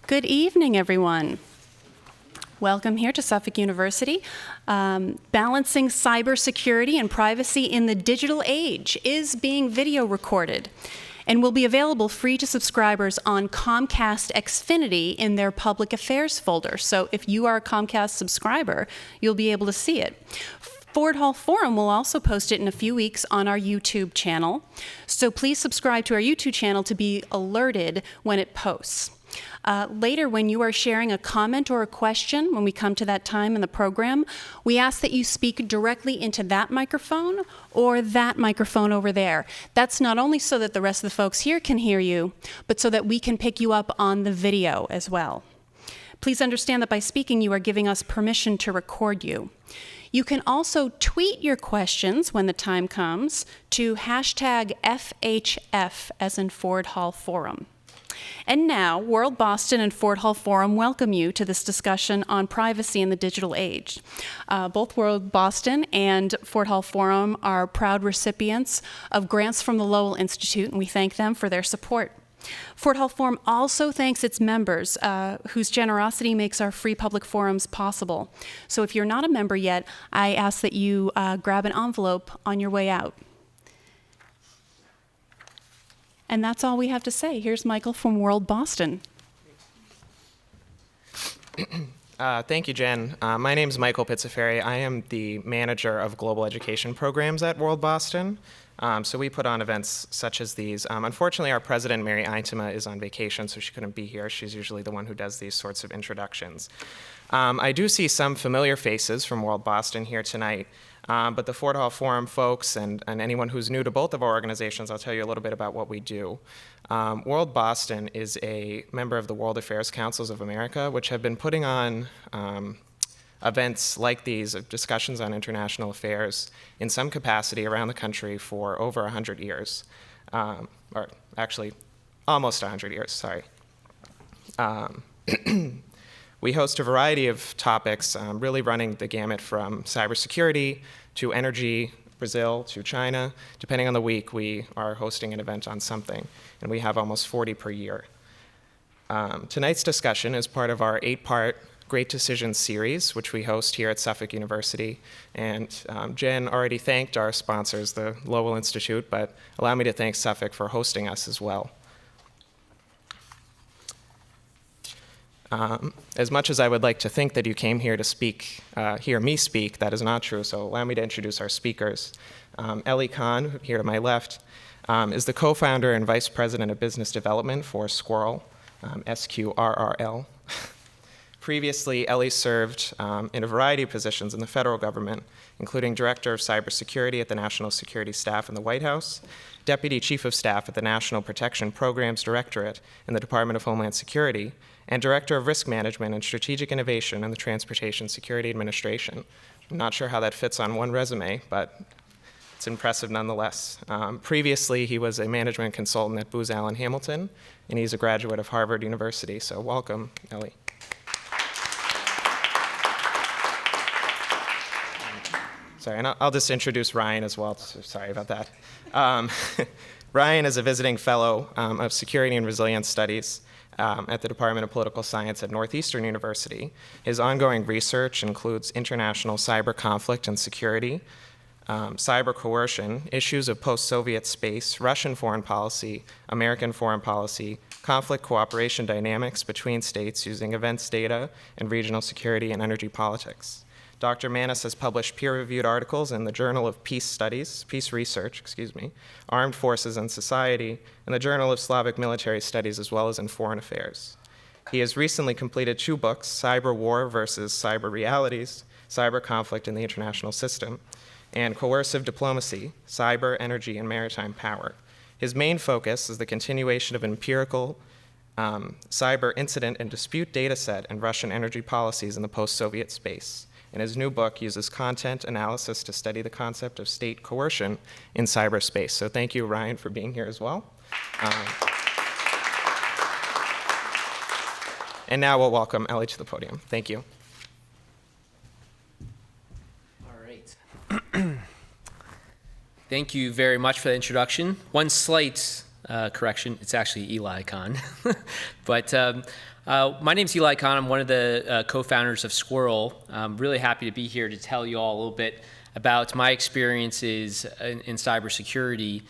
Good evening, everyone. Welcome here to Suffolk University. Balancing cybersecurity and privacy in the digital age is being video recorded and will be available free to subscribers on Comcast Xfinity in their public affairs folder. So if you are a Comcast subscriber, you'll be able to see it. Ford Hall Forum will also post it in a few weeks on our YouTube channel. So please subscribe to our YouTube channel to be alerted when it posts. Later, when you are sharing a comment or a question, when we come to that time in the program, we ask that you speak directly into that microphone or that microphone over there. That's not only so that the rest of the folks here can hear you, but so that we can pick you up on the video as well. Please understand that by speaking, you are giving us permission to record you. You can also tweet your questions when the time comes to hashtag FHF, as in Ford Hall Forum. And now, World Boston and Ford Hall Forum welcome you to this discussion on privacy in the digital age. Both World Boston and Ford Hall Forum are proud recipients of grants from the Lowell Institute, and we thank them for their support. Ford Hall Forum also thanks its members, whose generosity makes our free public forums possible. So if you're not a member yet, I ask that you grab an envelope on your way out. And that's all we have to say. Here's Michael from World Boston. Thank you, Jen. My name is Michael Pizzaferi. I am the manager of global education programs at World Boston. So we put on events such as these. Unfortunately, our president, Mary Eintema, is on vacation, so she couldn't be here. She's usually the one who does these sorts of introductions. I do see some familiar faces from World Boston here tonight. But the Ford Hall Forum folks and anyone who's new to both of our organizations, I'll tell you a little bit about what we do. World Boston is a member of the World Affairs Councils of America, which have been putting on events like these, discussions on international affairs, in some capacity around the country for over 100 years. Or actually, almost 100 years, sorry. We host a variety of topics, really running the gamut from cybersecurity to energy, Brazil to China. Depending on the week, we are hosting an event on something, and we have almost 40 per year. Tonight's discussion is part of our 8-part Great Decisions series, which we host here at Suffolk University. And Jen already thanked our sponsors, the Lowell Institute, but allow me to thank Suffolk for hosting us as well. As much as I would like to think that you came here to hear me speak, that is not true, so allow me to introduce our speakers. Kahn, here to my left, is the co-founder and vice president of business development for Sqrrl, Sqrrl. Previously, Ellie served in a variety of positions in the federal government, including director of cybersecurity at the National Security Staff in the White House, deputy chief of staff at the National Protection Programs Directorate in the Department of Homeland Security, and Director of Risk Management and Strategic Innovation in the Transportation Security Administration. I'm not sure how that fits on one resume, but it's impressive nonetheless. Previously, he was a management consultant at Booz Allen Hamilton, and he's a graduate of Harvard University, so welcome, Ellie. Sorry, and I'll just introduce Ryan as well, so sorry about that. Ryan is a visiting fellow of Security and Resilience Studies at the Department of Political Science at Northeastern University. His ongoing research includes international cyber conflict and security, cyber coercion, issues of post-Soviet space, Russian foreign policy, American foreign policy, conflict cooperation dynamics between states using events data, and regional security and energy politics. Dr. Maness has published peer-reviewed articles in the Journal of Peace Research, Armed Forces and Society, and the Journal of Slavic Military Studies, as well as in Foreign Affairs. He has recently completed 2 books, Cyber War versus Cyber Realities, Cyber Conflict in the International System, and Coercive Diplomacy, Cyber, Energy, and Maritime Power. His main focus is the continuation of empirical cyber incident and dispute data set and Russian energy policies in the post-Soviet space. And his new book uses content analysis to study the concept of state coercion in cyberspace. So thank you, Ryan, for being here as well. And now we'll welcome Ellie to the podium. Thank you. All right. Thank you very much for the introduction. One slight Correction, it's actually Eli Kahn. But my name's Eli Kahn. I'm one of the co-founders of Sqrrl. I'm really happy to be here to tell you all a little bit about my experiences in cybersecurity.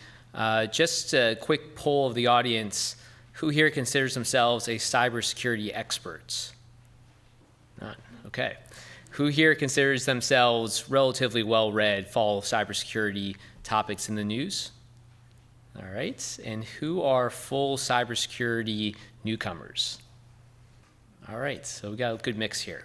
Just a quick poll of the audience. Who here considers themselves a cybersecurity expert? None. Okay. Who here considers themselves relatively well-read, follow cybersecurity topics in the news? All right. And who are full cybersecurity newcomers? All right. So we got a good mix here.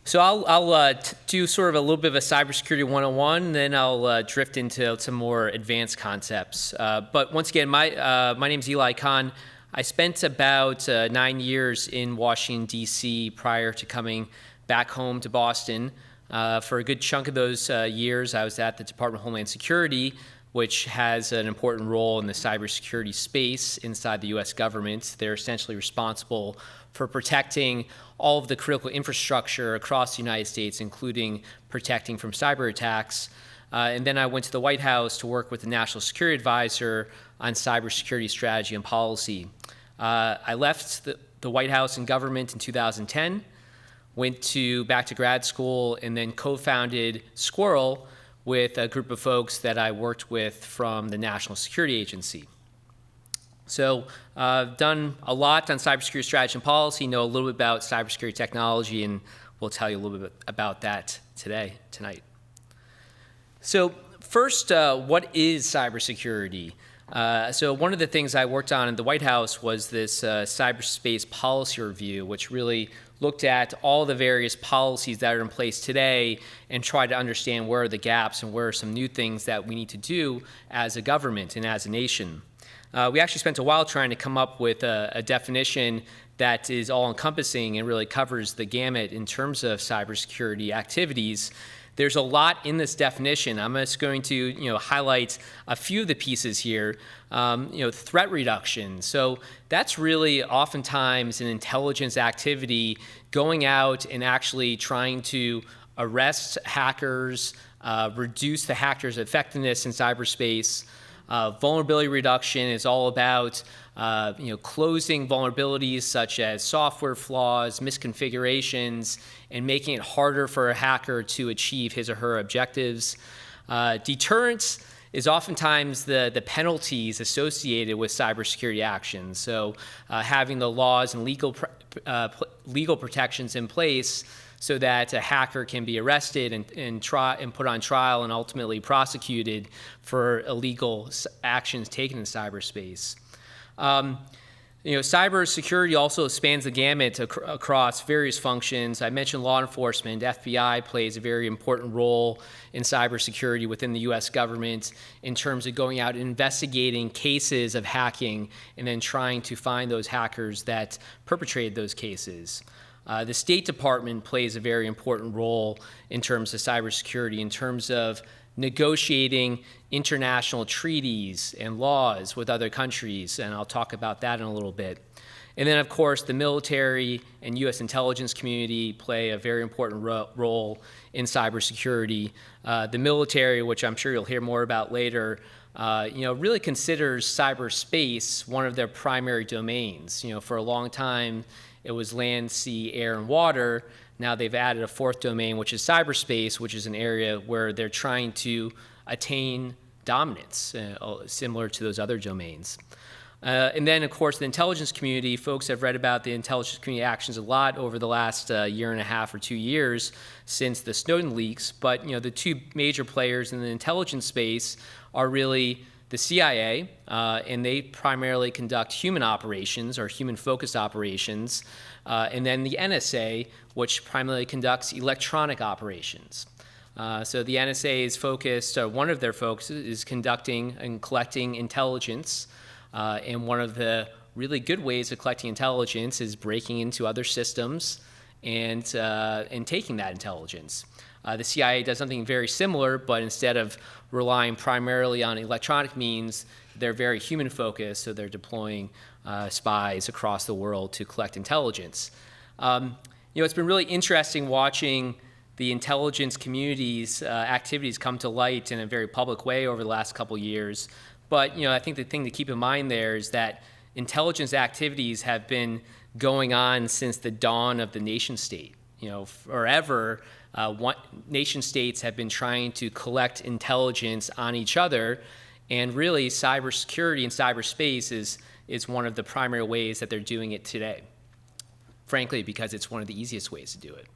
So I'll do sort of a little bit of a cybersecurity 101, then I'll drift into some more advanced concepts. But once again, my name's Eli Kahn. I spent about 9 years in Washington, D.C. prior to coming back home to Boston. For a good chunk of those years, I was at the Department of Homeland Security, which has an important role in the cybersecurity space inside the U.S. government. They're essentially responsible for protecting all of the critical infrastructure across the United States, including protecting from cyber attacks. And then I went to the White House to work with the National Security Advisor on cybersecurity strategy and policy. I left the White House and government in 2010, went back to grad school, and then co-founded Sqrrl with a group of folks that I worked with from the National Security Agency. So I've done a lot on cybersecurity strategy and policy, know a little bit about cybersecurity technology, and we'll tell you a little bit about that tonight. So first, what is cybersecurity? So one of the things I worked on in the White House was this cyberspace policy review, which really looked at all the various policies that are in place today and tried to understand where are the gaps and where are some new things that we need to do as a government and as a nation. We actually spent a while trying to come up with a definition that is all-encompassing and really covers the gamut in terms of cybersecurity activities. There's a lot in this definition. I'm just going to highlight a few of the pieces here. Threat reduction. So that's really oftentimes an intelligence activity going out and actually trying to arrest hackers, reduce the hackers' effectiveness in cyberspace. Vulnerability reduction is all about closing vulnerabilities such as software flaws, misconfigurations, and making it harder for a hacker to achieve his or her objectives. Deterrence is oftentimes the penalties associated with cybersecurity actions. So having the laws and legal protections in place so that a hacker can be arrested and put on trial and ultimately prosecuted for illegal actions taken in cyberspace. Cybersecurity also spans the gamut across various functions. I mentioned law enforcement. FBI plays a very important role in cybersecurity within the U.S. government in terms of going out and investigating cases of hacking and then trying to find those hackers that perpetrated those cases. The State Department plays a very important role in terms of cybersecurity, in terms of negotiating international treaties and laws with other countries, and I'll talk about that in a little bit. And then, of course, the military and U.S. intelligence community play a very important role in cybersecurity. The military, which I'm sure you'll hear more about later, really considers cyberspace one of their primary domains. For a long time, it was land, sea, air, and water. Now they've added a fourth domain, which is cyberspace, which is an area where they're trying to attain dominance, similar to those other domains. And then, of course, the intelligence community. Folks have read about the intelligence community actions a lot over the last year and a half or 2 years since the Snowden leaks. But the two major players in the intelligence space are really the CIA, and they primarily conduct human operations or human-focused operations, and then the NSA, which primarily conducts electronic operations. So the NSA is focused, one of their focuses is conducting and collecting intelligence, and one of the really good ways of collecting intelligence is breaking into other systems and taking that intelligence. The CIA does something very similar, but instead of relying primarily on electronic means, they're very human-focused, so they're deploying spies across the world to collect intelligence. It's been really interesting watching the intelligence community's activities come to light in a very public way over the last couple years. But I think the thing to keep in mind there is that intelligence activities have been going on since the dawn of the nation state. Forever, nation states have been trying to collect intelligence on each other, and really cybersecurity and cyberspace is one of the primary ways that they're doing it today. Frankly, because it's one of the easiest ways to do it.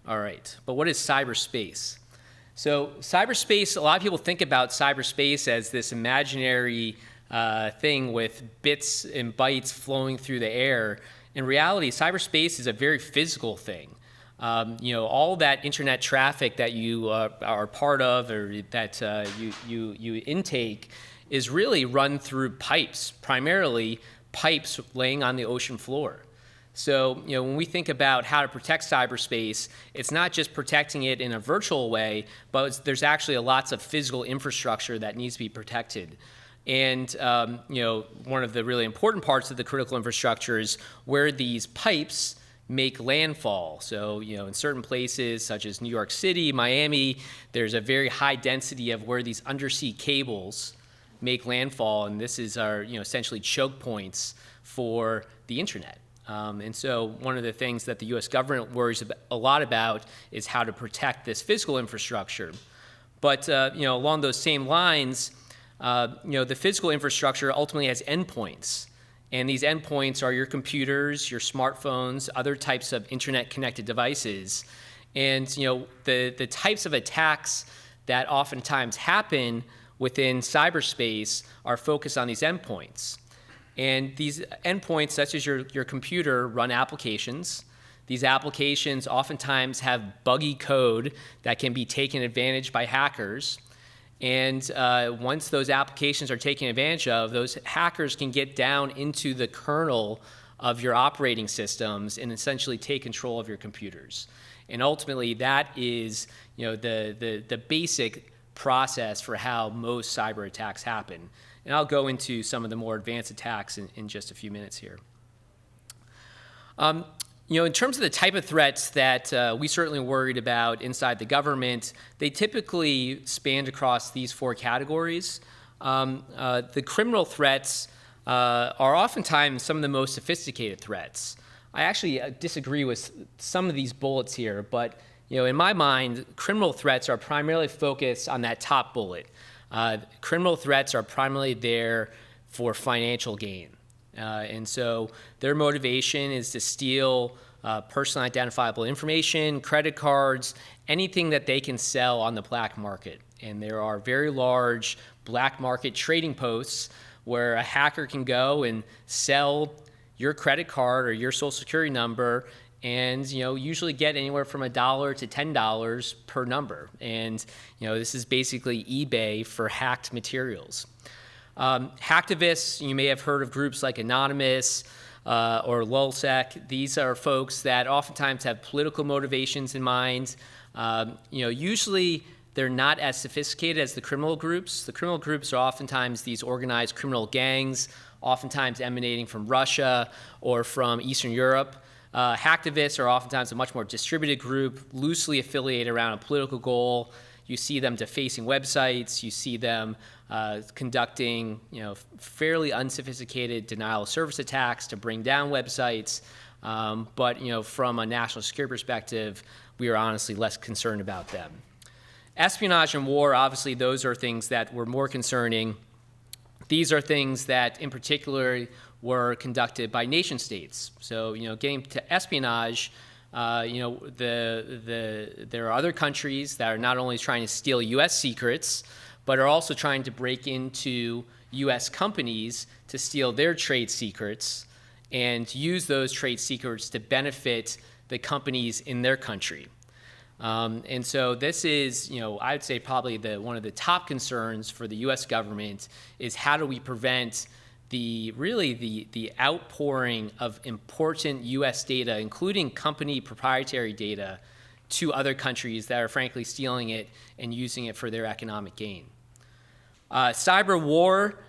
All right, but what is cyberspace? So cyberspace, a lot of people think about cyberspace as this imaginary thing with bits and bytes flowing through the air. In reality, cyberspace is a very physical thing. All that internet traffic that you are part of or that you intake is really run through pipes, primarily pipes laying on the ocean floor. So, when we think about how to protect cyberspace, it's not just protecting it in a virtual way, but there's actually lots of physical infrastructure that needs to be protected. And, one of the really important parts of the critical infrastructure is where these pipes make landfall. So, in certain places, such as New York City, Miami, there's a very high density of where these undersea cables make landfall, and this is our, essentially choke points for the internet. And so one of the things that the U.S. government worries a lot about is how to protect this physical infrastructure. But along those same lines, the physical infrastructure ultimately has endpoints. And these endpoints are your computers, your smartphones, other types of internet-connected devices. And the types of attacks that oftentimes happen within cyberspace are focused on these endpoints. And these endpoints, such as your computer, run applications. These applications oftentimes have buggy code that can be taken advantage by hackers. And once those applications are taken advantage of, those hackers can get down into the kernel of your operating systems and essentially take control of your computers. And ultimately, that is the basic process for how most cyber attacks happen. And I'll go into some of the more advanced attacks in just a few minutes here. In terms of the type of threats that we certainly worried about inside the government, they typically spanned across these four categories. The criminal threats are oftentimes some of the most sophisticated threats. I actually disagree with some of these bullets here, but in my mind, criminal threats are primarily focused on that top bullet. Criminal threats are primarily there for financial gain. And so their motivation is to steal personally identifiable information, credit cards, anything that they can sell on the black market. And there are very large black market trading posts where a hacker can go and sell your credit card or your social security number and usually get anywhere from $1 to $10 per number. And this is basically eBay for hacked materials. Hacktivists, you may have heard of groups like Anonymous or LulzSec. These are folks that oftentimes have political motivations in mind. Usually they're not as sophisticated as the criminal groups. The criminal groups are oftentimes these organized criminal gangs, oftentimes emanating from Russia or from Eastern Europe. Hacktivists are oftentimes a much more distributed group, loosely affiliated around a political goal. You see them defacing websites. You see them conducting, fairly unsophisticated denial of service attacks to bring down websites. But from a national security perspective, we are honestly less concerned about them. Espionage and war, obviously, those are things that were more concerning. These are things that, in particular, were conducted by nation states. So, getting to espionage, there are other countries that are not only trying to steal U.S. secrets, but are also trying to break into U.S. companies to steal their trade secrets and use those trade secrets to benefit the companies in their country. And so this is, I would say probably one of the top concerns for the U.S. government is how do we prevent the outpouring of important U.S. data, including company proprietary data, to other countries that are frankly stealing it and using it for their economic gain. Cyber war,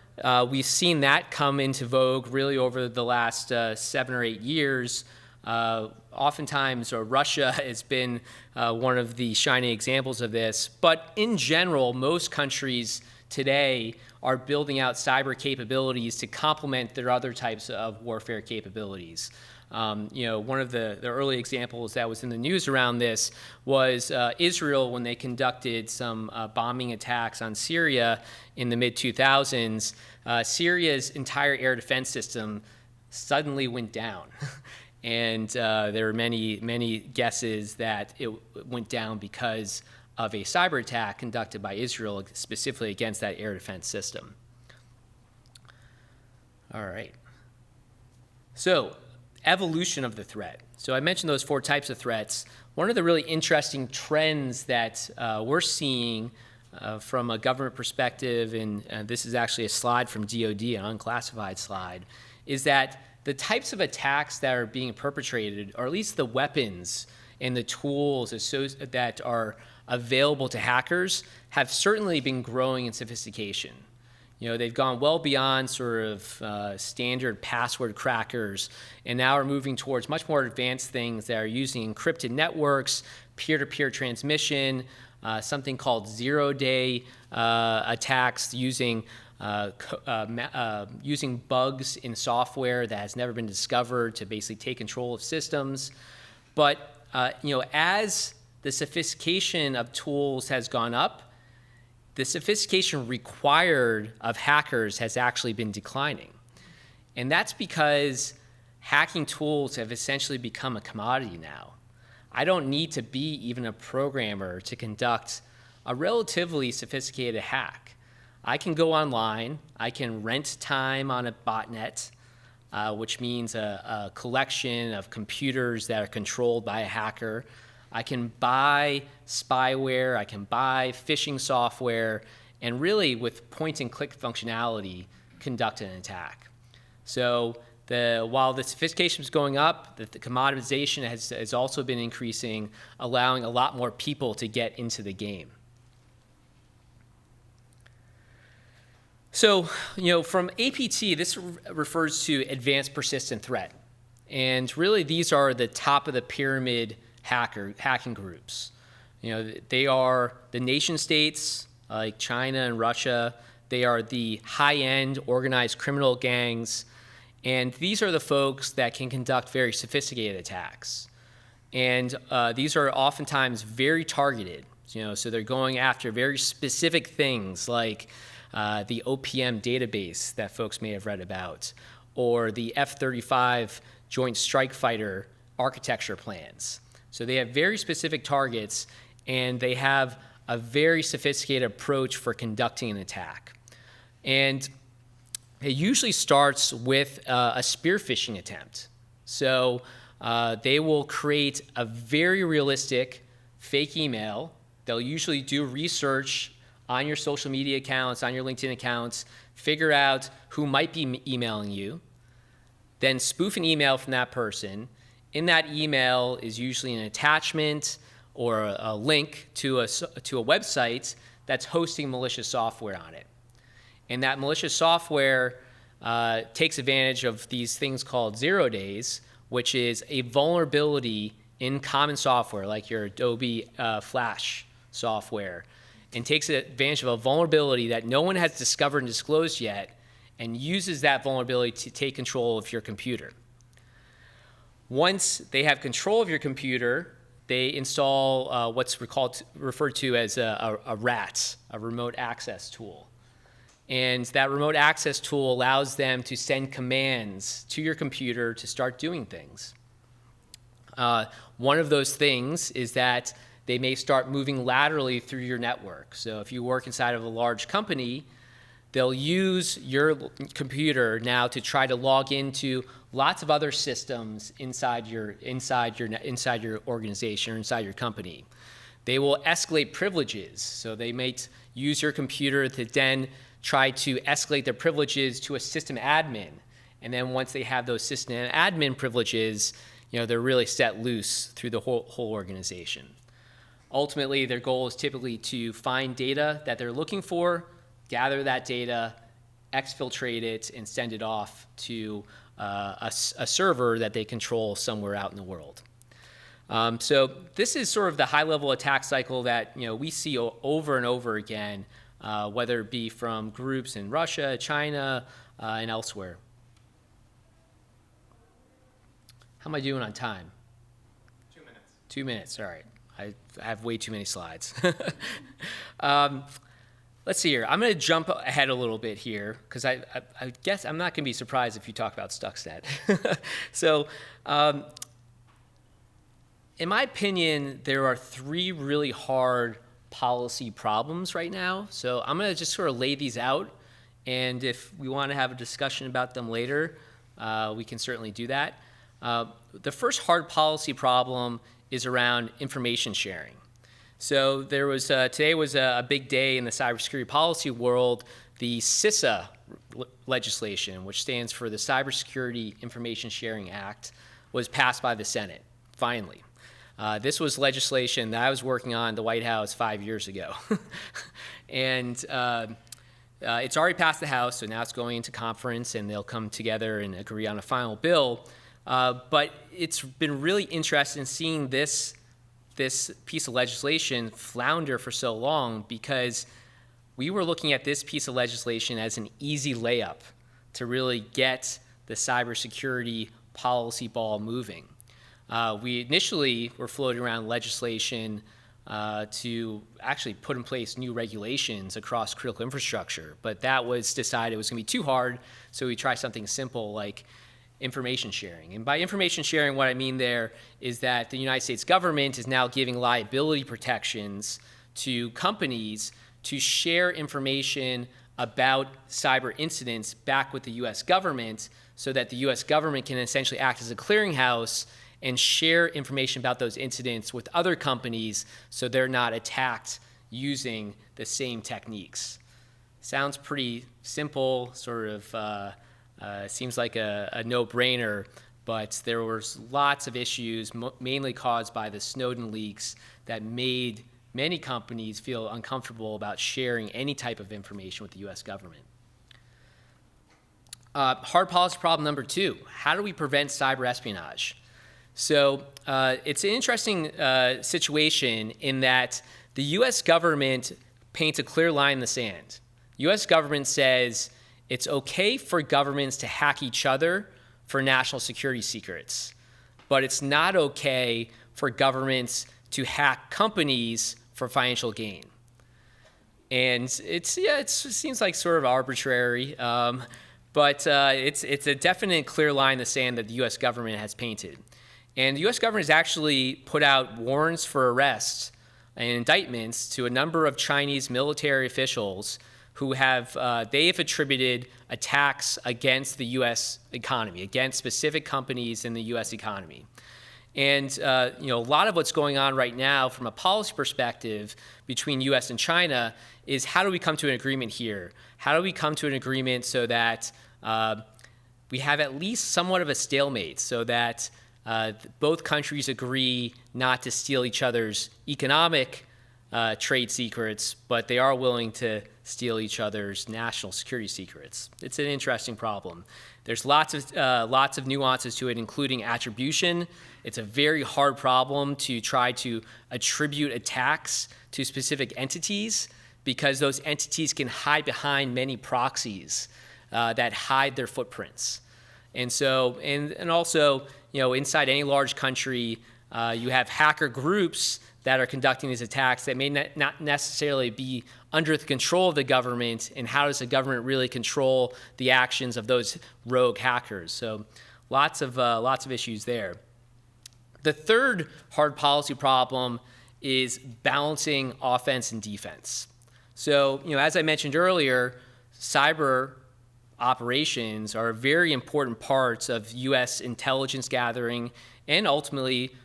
we've seen that come into vogue really over the last 7 or 8 years. Oftentimes, Russia has been one of the shining examples of this. But in general, most countries today are building out cyber capabilities to complement their other types of warfare capabilities. One of the early examples that was in the news around this was Israel when they conducted some bombing attacks on Syria in the mid-2000s. Syria's entire air defense system suddenly went down. And there are many guesses that it went down because of a cyber attack conducted by Israel specifically against that air defense system. All right. So, evolution of the threat. So I mentioned those 4 types of threats. One of the really interesting trends that we're seeing from a government perspective, and this is actually a slide from DoD, an unclassified slide, is that the types of attacks that are being perpetrated, or at least the weapons and the tools that are available to hackers, have certainly been growing in sophistication. They've gone well beyond sort of standard password crackers, and now are moving towards much more advanced things that are using encrypted networks, peer-to-peer transmission, something called zero-day attacks using bugs in software that has never been discovered to basically take control of systems. But as the sophistication of tools has gone up, the sophistication required of hackers has actually been declining. And that's because hacking tools have essentially become a commodity now. I don't need to be even a programmer to conduct a relatively sophisticated hack. I can go online, I can rent time on a botnet, which means a collection of computers that are controlled by a hacker. I can buy spyware, I can buy phishing software, and really with point-and-click functionality, conduct an attack. So while the sophistication is going up, the commoditization has also been increasing, allowing a lot more people to get into the game. So, from APT, this refers to Advanced Persistent Threat. And really, these are the top of the pyramid hacking groups. They are the nation states like China and Russia. They are the high-end organized criminal gangs. And these are the folks that can conduct very sophisticated attacks. And these are oftentimes very targeted. So they're going after very specific things like the OPM database that folks may have read about, or the F-35 Joint Strike Fighter architecture plans. So they have very specific targets, and they have a very sophisticated approach for conducting an attack. And it usually starts with a spear phishing attempt. So they will create a very realistic fake email. They'll usually do research on your social media accounts, on your LinkedIn accounts, figure out who might be emailing you, then spoof an email from that person. In that email is usually an attachment or a link to a website that's hosting malicious software on it. And that malicious software takes advantage of these things called 0 days, which is a vulnerability in common software like your Adobe Flash software, and takes advantage of a vulnerability that no one has discovered and disclosed yet, and uses that vulnerability to take control of your computer. Once they have control of your computer, they install what's referred to as a RAT, a remote access tool. And that remote access tool allows them to send commands to your computer to start doing things. One of those things is that they may start moving laterally through your network. So if you work inside of a large company, they'll use your computer now to try to log into lots of other systems inside your organization or inside your company. They will escalate privileges. So they might use your computer to then try to escalate their privileges to a system admin. And then once they have those system admin privileges, they're really set loose through the whole organization. Ultimately, their goal is typically to find data that they're looking for, gather that data, exfiltrate it, and send it off to a server that they control somewhere out in the world. So this is sort of the high-level attack cycle that we see over and over again, whether it be from groups in Russia, China, and elsewhere. How am I doing on time? 2 minutes. 2 minutes, all right. I have way too many slides. Let's see here. I'm going to jump ahead a little bit here because I guess I'm not going to be surprised if you talk about Stuxnet. So in my opinion, there are 3 really hard policy problems right now. So I'm going to just sort of lay these out. And if we want to have a discussion about them later, we can certainly do that. The first hard policy problem is around information sharing. So there was today was a big day in the cybersecurity policy world. The CISA legislation, which stands for the Cybersecurity Information Sharing Act, was passed by the Senate, finally. This was legislation that I was working on at the White House 5 years ago. And it's already passed the House, so now it's going into conference, and they'll come together and agree on a final bill. But it's been really interesting seeing this piece of legislation flounder for so long, because we were looking at this piece of legislation as an easy layup to really get the cybersecurity policy ball moving. We initially were floating around legislation to actually put in place new regulations across critical infrastructure, but that was decided it was going to be too hard, so we tried something simple like information sharing. And by information sharing, what I mean there is that the United States government is now giving liability protections to companies to share information about cyber incidents back with the US government, so that the US government can essentially act as a clearinghouse and share information about those incidents with other companies so they're not attacked using the same techniques. Sounds pretty simple, sort of seems like a no-brainer, but there was lots of issues, mainly caused by the Snowden leaks, that made many companies feel uncomfortable about sharing any type of information with the US government. Hard policy problem number 2, how do we prevent cyber espionage? So it's an interesting situation in that the US government paints a clear line in the sand. US government says it's okay for governments to hack each other for national security secrets, but it's not okay for governments to hack companies for financial gain. And it seems like sort of arbitrary, but it's a definite clear line in the sand that the US government has painted. And the US government has actually put out warrants for arrest and indictments to a number of Chinese military officials who they've attributed attacks against the US economy, against specific companies in the US economy. And a lot of what's going on right now from a policy perspective between US and China is, how do we come to an agreement here? How do we come to an agreement so that we have at least somewhat of a stalemate, so that both countries agree not to steal each other's economic trade secrets, but they are willing to steal each other's national security secrets? It's an interesting problem. There's lots of nuances to it, including attribution. It's a very hard problem to try to attribute attacks to specific entities, because those entities can hide behind many proxies that hide their footprints. And so, and also, inside any large country, you have hacker groups that are conducting these attacks that may not necessarily be under the control of the government, and how does the government really control the actions of those rogue hackers? So lots of issues there. The third hard policy problem is balancing offense and defense. So, as I mentioned earlier, cyber operations are very important parts of US intelligence gathering, and ultimately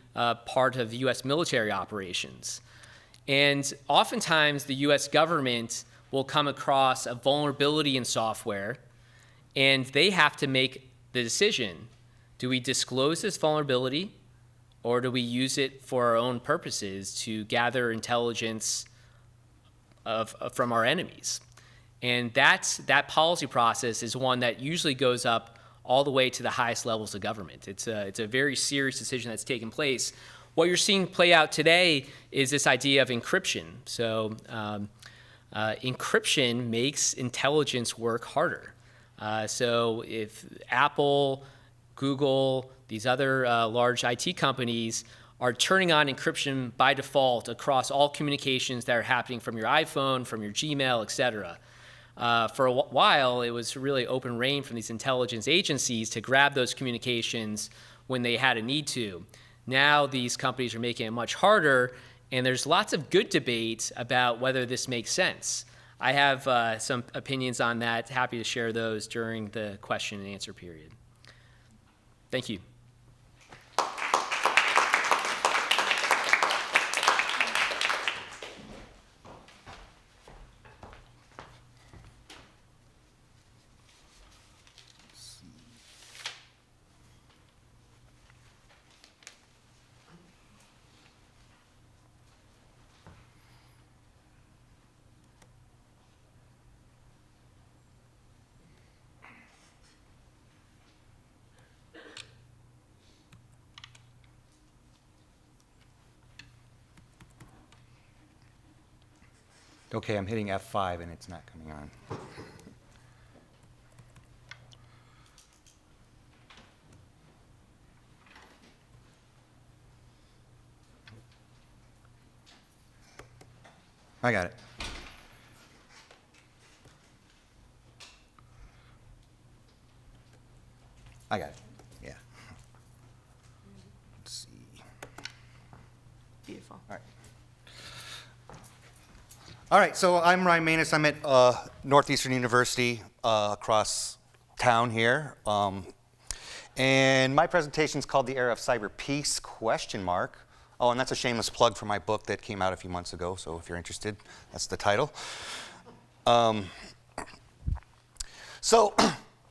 part of US military operations. And oftentimes the US government will come across a vulnerability in software, and they have to make the decision: do we disclose this vulnerability, or do we use it for our own purposes to gather intelligence from our enemies? And that policy process is one that usually goes up all the way to the highest levels of government. It's a very serious decision that's taken place. What you're seeing play out today is this idea of encryption. So encryption makes intelligence work harder. So if Apple, Google, these other large IT companies are turning on encryption by default across all communications that are happening from your iPhone, from your Gmail, et cetera. For a while, it was really open rein from these intelligence agencies to grab those communications when they had a need to. Now these companies are making it much harder, and there's lots of good debate about whether this makes sense. I have some opinions on that. Happy to share those during the question and answer period. Thank you. Okay, I'm hitting F5 and it's not coming on. I got it. I got it. Yeah. Let's see. Beautiful. All right. All right, so I'm Ryan Maness. I'm at Northeastern University across town here. And my presentation is called The Era of Cyber Peace, ? Oh, and that's a shameless plug for my book that came out a few months ago, so if you're interested, that's the title. So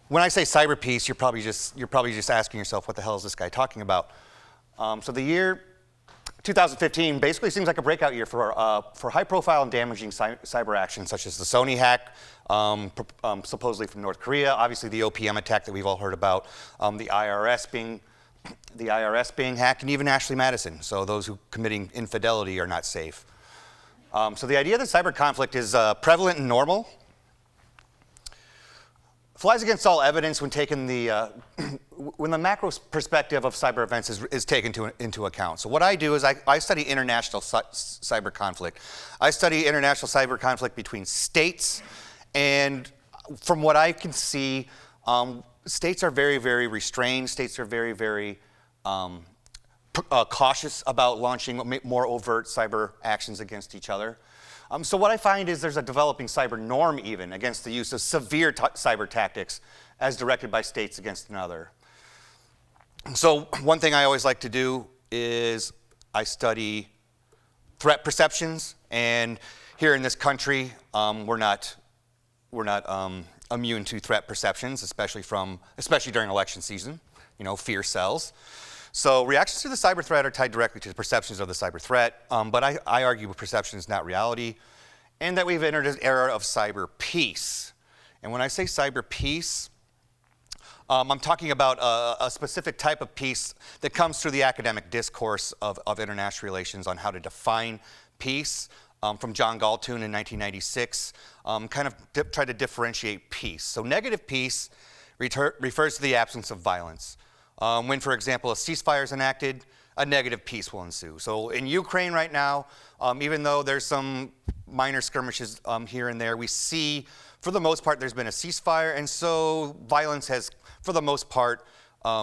when I say cyber peace, you're probably just asking yourself, what the hell is this guy talking about? So the year 2015 basically seems like a breakout year for high-profile and damaging cyber actions, such as the Sony hack, supposedly from North Korea, obviously the OPM attack that we've all heard about, the IRS being hacked, and even Ashley Madison. So those who committing infidelity are not safe. So the idea that cyber conflict is prevalent and normal flies against all evidence when taken when the macro perspective of cyber events is taken into account. So what I do is I study international cyber conflict. I study international cyber conflict between states, and from what I can see, states are very, very restrained. States are very, very cautious about launching more overt cyber actions against each other. So what I find is there's a developing cyber norm even against the use of severe cyber tactics as directed by states against another. So one thing I always like to do is I study threat perceptions, and here in this country, we're not immune to threat perceptions, especially during election season. You know, fear sells. So reactions to the cyber threat are tied directly to the perceptions of the cyber threat, but I argue perception is not reality, and that we've entered an era of cyber peace. And when I say cyber peace, I'm talking about a specific type of peace that comes through the academic discourse of international relations on how to define peace, from John Galtoon in 1996, kind of try to differentiate peace. So negative peace refers to the absence of violence. When, for example, a ceasefire is enacted, a negative peace will ensue. So in Ukraine right now, even though there's some minor skirmishes here and there, we see, for the most part, there's been a ceasefire, and so violence has, for the most part,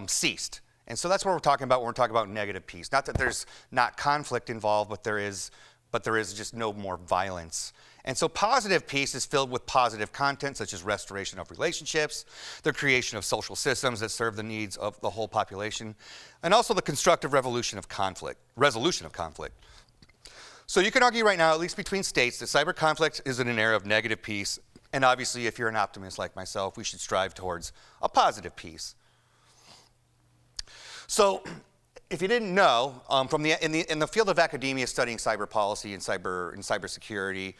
ceased. And so that's what we're talking about when we're talking about negative peace. Not that there's not conflict involved, but there is just no more violence. And so positive peace is filled with positive content, such as restoration of relationships, the creation of social systems that serve the needs of the whole population, and also the constructive resolution of conflict. So you can argue right now, at least between states, that cyber conflict is in an era of negative peace, and obviously if you're an optimist like myself, we should strive towards a positive peace. So if you didn't know, in the field of academia studying cyber policy and cybersecurity,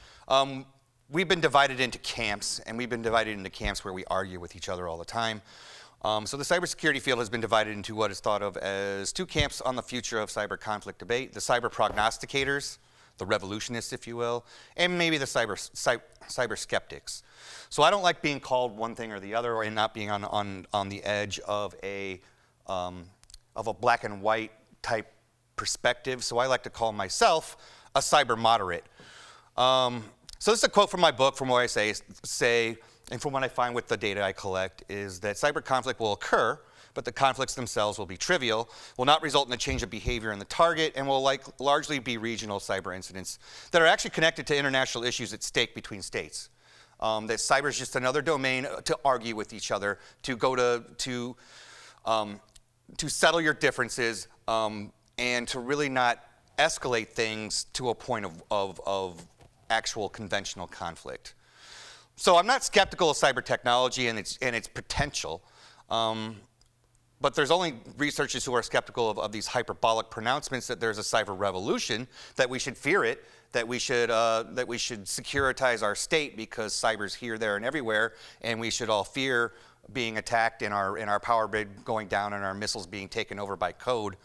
we've been divided into camps, and we've been divided into camps where we argue with each other all the time. So the cybersecurity field has been divided into what is thought of as two camps on the future of cyber conflict debate: the cyber prognosticators, the revolutionists, if you will, and maybe the cyber skeptics. So I don't like being called one thing or the other, and not being on the edge of a black and white type perspective. So I like to call myself a cyber moderate. So this is a quote from my book, from where I say, and from what I find with the data I collect, is that cyber conflict will occur, but the conflicts themselves will be trivial, will not result in a change of behavior in the target, and will largely be regional cyber incidents that are actually connected to international issues at stake between states. That cyber is just another domain to argue with each other, to go to settle your differences, and to really not escalate things to a point of actual conventional conflict. So I'm not skeptical of cyber technology and its potential, but there's only researchers who are skeptical of these hyperbolic pronouncements that there's a cyber revolution, that we should fear it, that we should securitize our state because cyber's here, there, and everywhere, and we should all fear being attacked and our power grid going down and our missiles being taken over by code.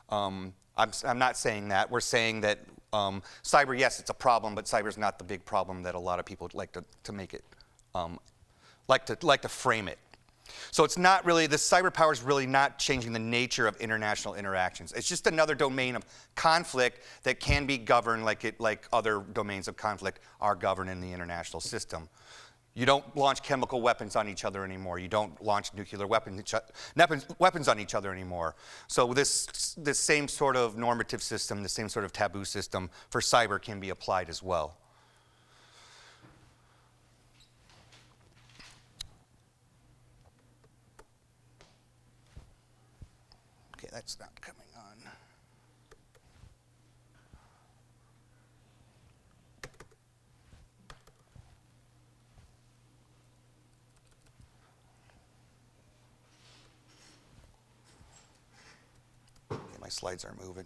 I'm not saying that. We're saying that cyber, yes, it's a problem, but cyber's not the big problem that a lot of people like to make it, like to frame it. So it's not really, the cyber power is really not changing the nature of international interactions. It's just another domain of conflict that can be governed like other domains of conflict are governed in the international system. You don't launch chemical weapons on each other anymore. You don't launch nuclear weapons on each other anymore. So this same sort of normative system, the same sort of taboo system for cyber can be applied as well. Okay, that's not coming on. My slides are moving.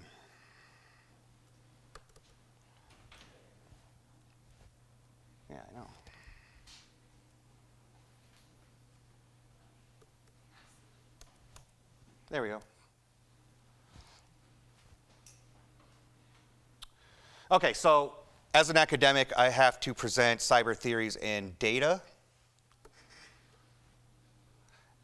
Yeah, I know. There we go. Okay, so as an academic, I have to present cyber theories and data.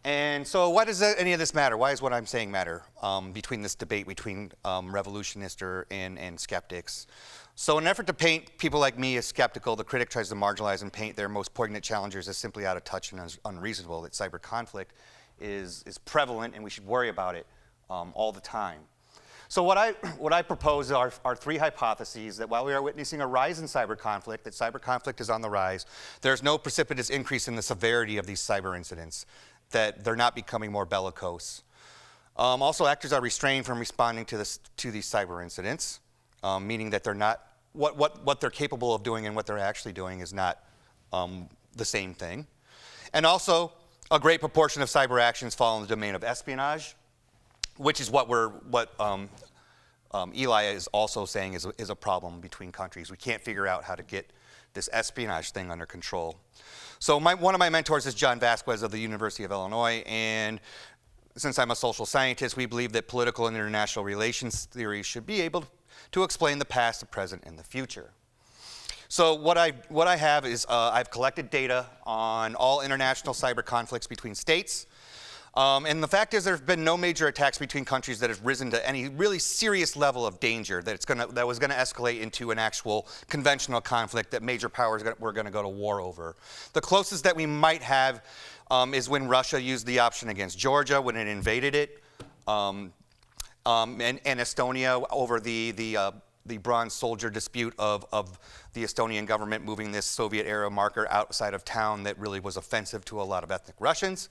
And so why does any of this matter? Why is what I'm saying matter between this debate between revolutionists and skeptics? So in an effort to paint people like me as skeptical, the critic tries to marginalize and paint their most poignant challengers as simply out of touch and unreasonable, that cyber conflict is prevalent and we should worry about it all the time. So what I propose are three hypotheses: that while we are witnessing a rise in cyber conflict, that cyber conflict is on the rise, there's no precipitous increase in the severity of these cyber incidents, that they're not becoming more bellicose. Also, actors are restrained from responding to these cyber incidents, meaning that they're not, what they're capable of doing and what they're actually doing is not the same thing. And also, a great proportion of cyber actions fall in the domain of espionage, which is what Eli is also saying is a problem between countries. We can't figure out how to get this espionage thing under control. So one of my mentors is John Vasquez of the University of Illinois, and since I'm a social scientist, we believe that political and international relations theory should be able to explain the past, the present, and the future. So what I have is I've collected data on all international cyber conflicts between states. And the fact is, there have been no major attacks between countries that have risen to any really serious level of danger that was going to escalate into an actual conventional conflict that major powers were going to go to war over. The closest that we might have is when Russia used the option against Georgia when it invaded it, and Estonia over the bronze soldier dispute of the Estonian government moving this Soviet-era marker outside of town that really was offensive to a lot of ethnic Russians.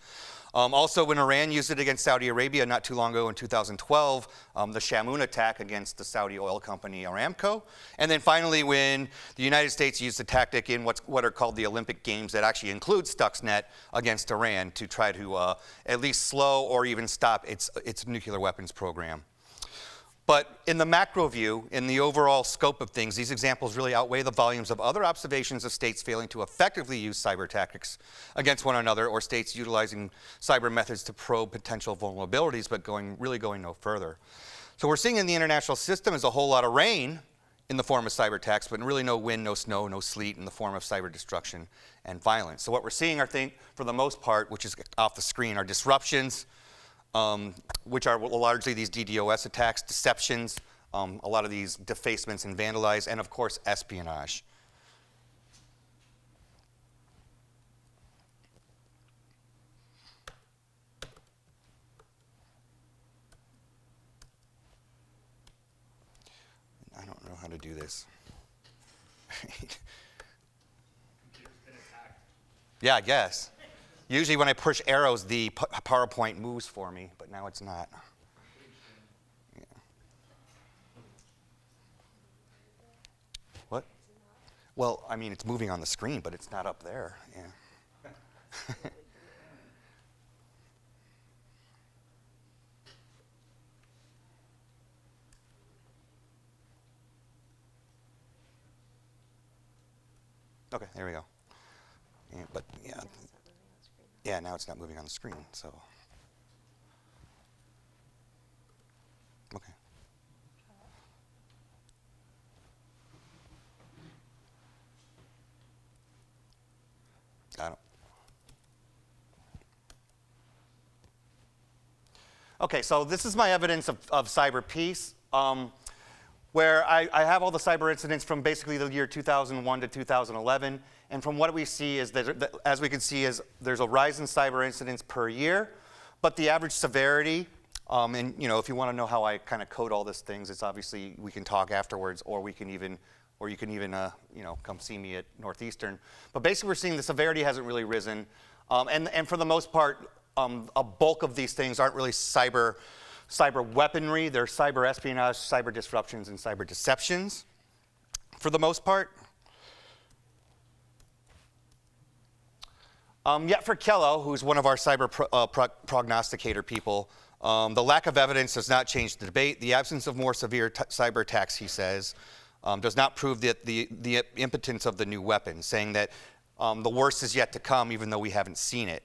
Also, when Iran used it against Saudi Arabia not too long ago in 2012, the Shamoon attack against the Saudi oil company Aramco. And then finally, when the United States used the tactic in what are called the Olympic Games that actually include Stuxnet against Iran to try to at least slow or even stop its nuclear weapons program. But in the macro view, in the overall scope of things, these examples really outweigh the volumes of other observations of states failing to effectively use cyber tactics against one another, or states utilizing cyber methods to probe potential vulnerabilities, but really going no further. So we're seeing in the international system is a whole lot of rain in the form of cyber attacks, but really no wind, no snow, no sleet in the form of cyber destruction and violence. So what we're seeing, I think, for the most part, which is off the screen, are disruptions, which are largely these DDoS attacks, deceptions, a lot of these defacements and vandalize, and of course, espionage. I don't know how to do this. Yeah, I guess. Usually when I push arrows, the PowerPoint moves for me, but now it's not. Yeah. What? Well, I mean, it's moving on the screen, but it's not up there. Yeah. Okay, there we go. Yeah, but yeah. Yeah, now it's not moving on the screen, so. Okay. I don't. Okay, so this is my evidence of cyber peace, where I have all the cyber incidents from basically the year 2001 to 2011. And from what we see is that, as we can see, is there's a rise in cyber incidents per year, but the average severity, and if you want to know how I kind of code all these things, it's obviously we can talk afterwards, or you can even come see me at Northeastern. But basically, we're seeing the severity hasn't really risen, and for the most part, a bulk of these things aren't really cyber weaponry. They're cyber espionage, cyber disruptions, and cyber deceptions, for the most part. Yet for Kello, who's one of our cyber prognosticator people, the lack of evidence does not change the debate. The absence of more severe cyber attacks, he says, does not prove that the impotence of the new weapon, saying that the worst is yet to come, even though we haven't seen it.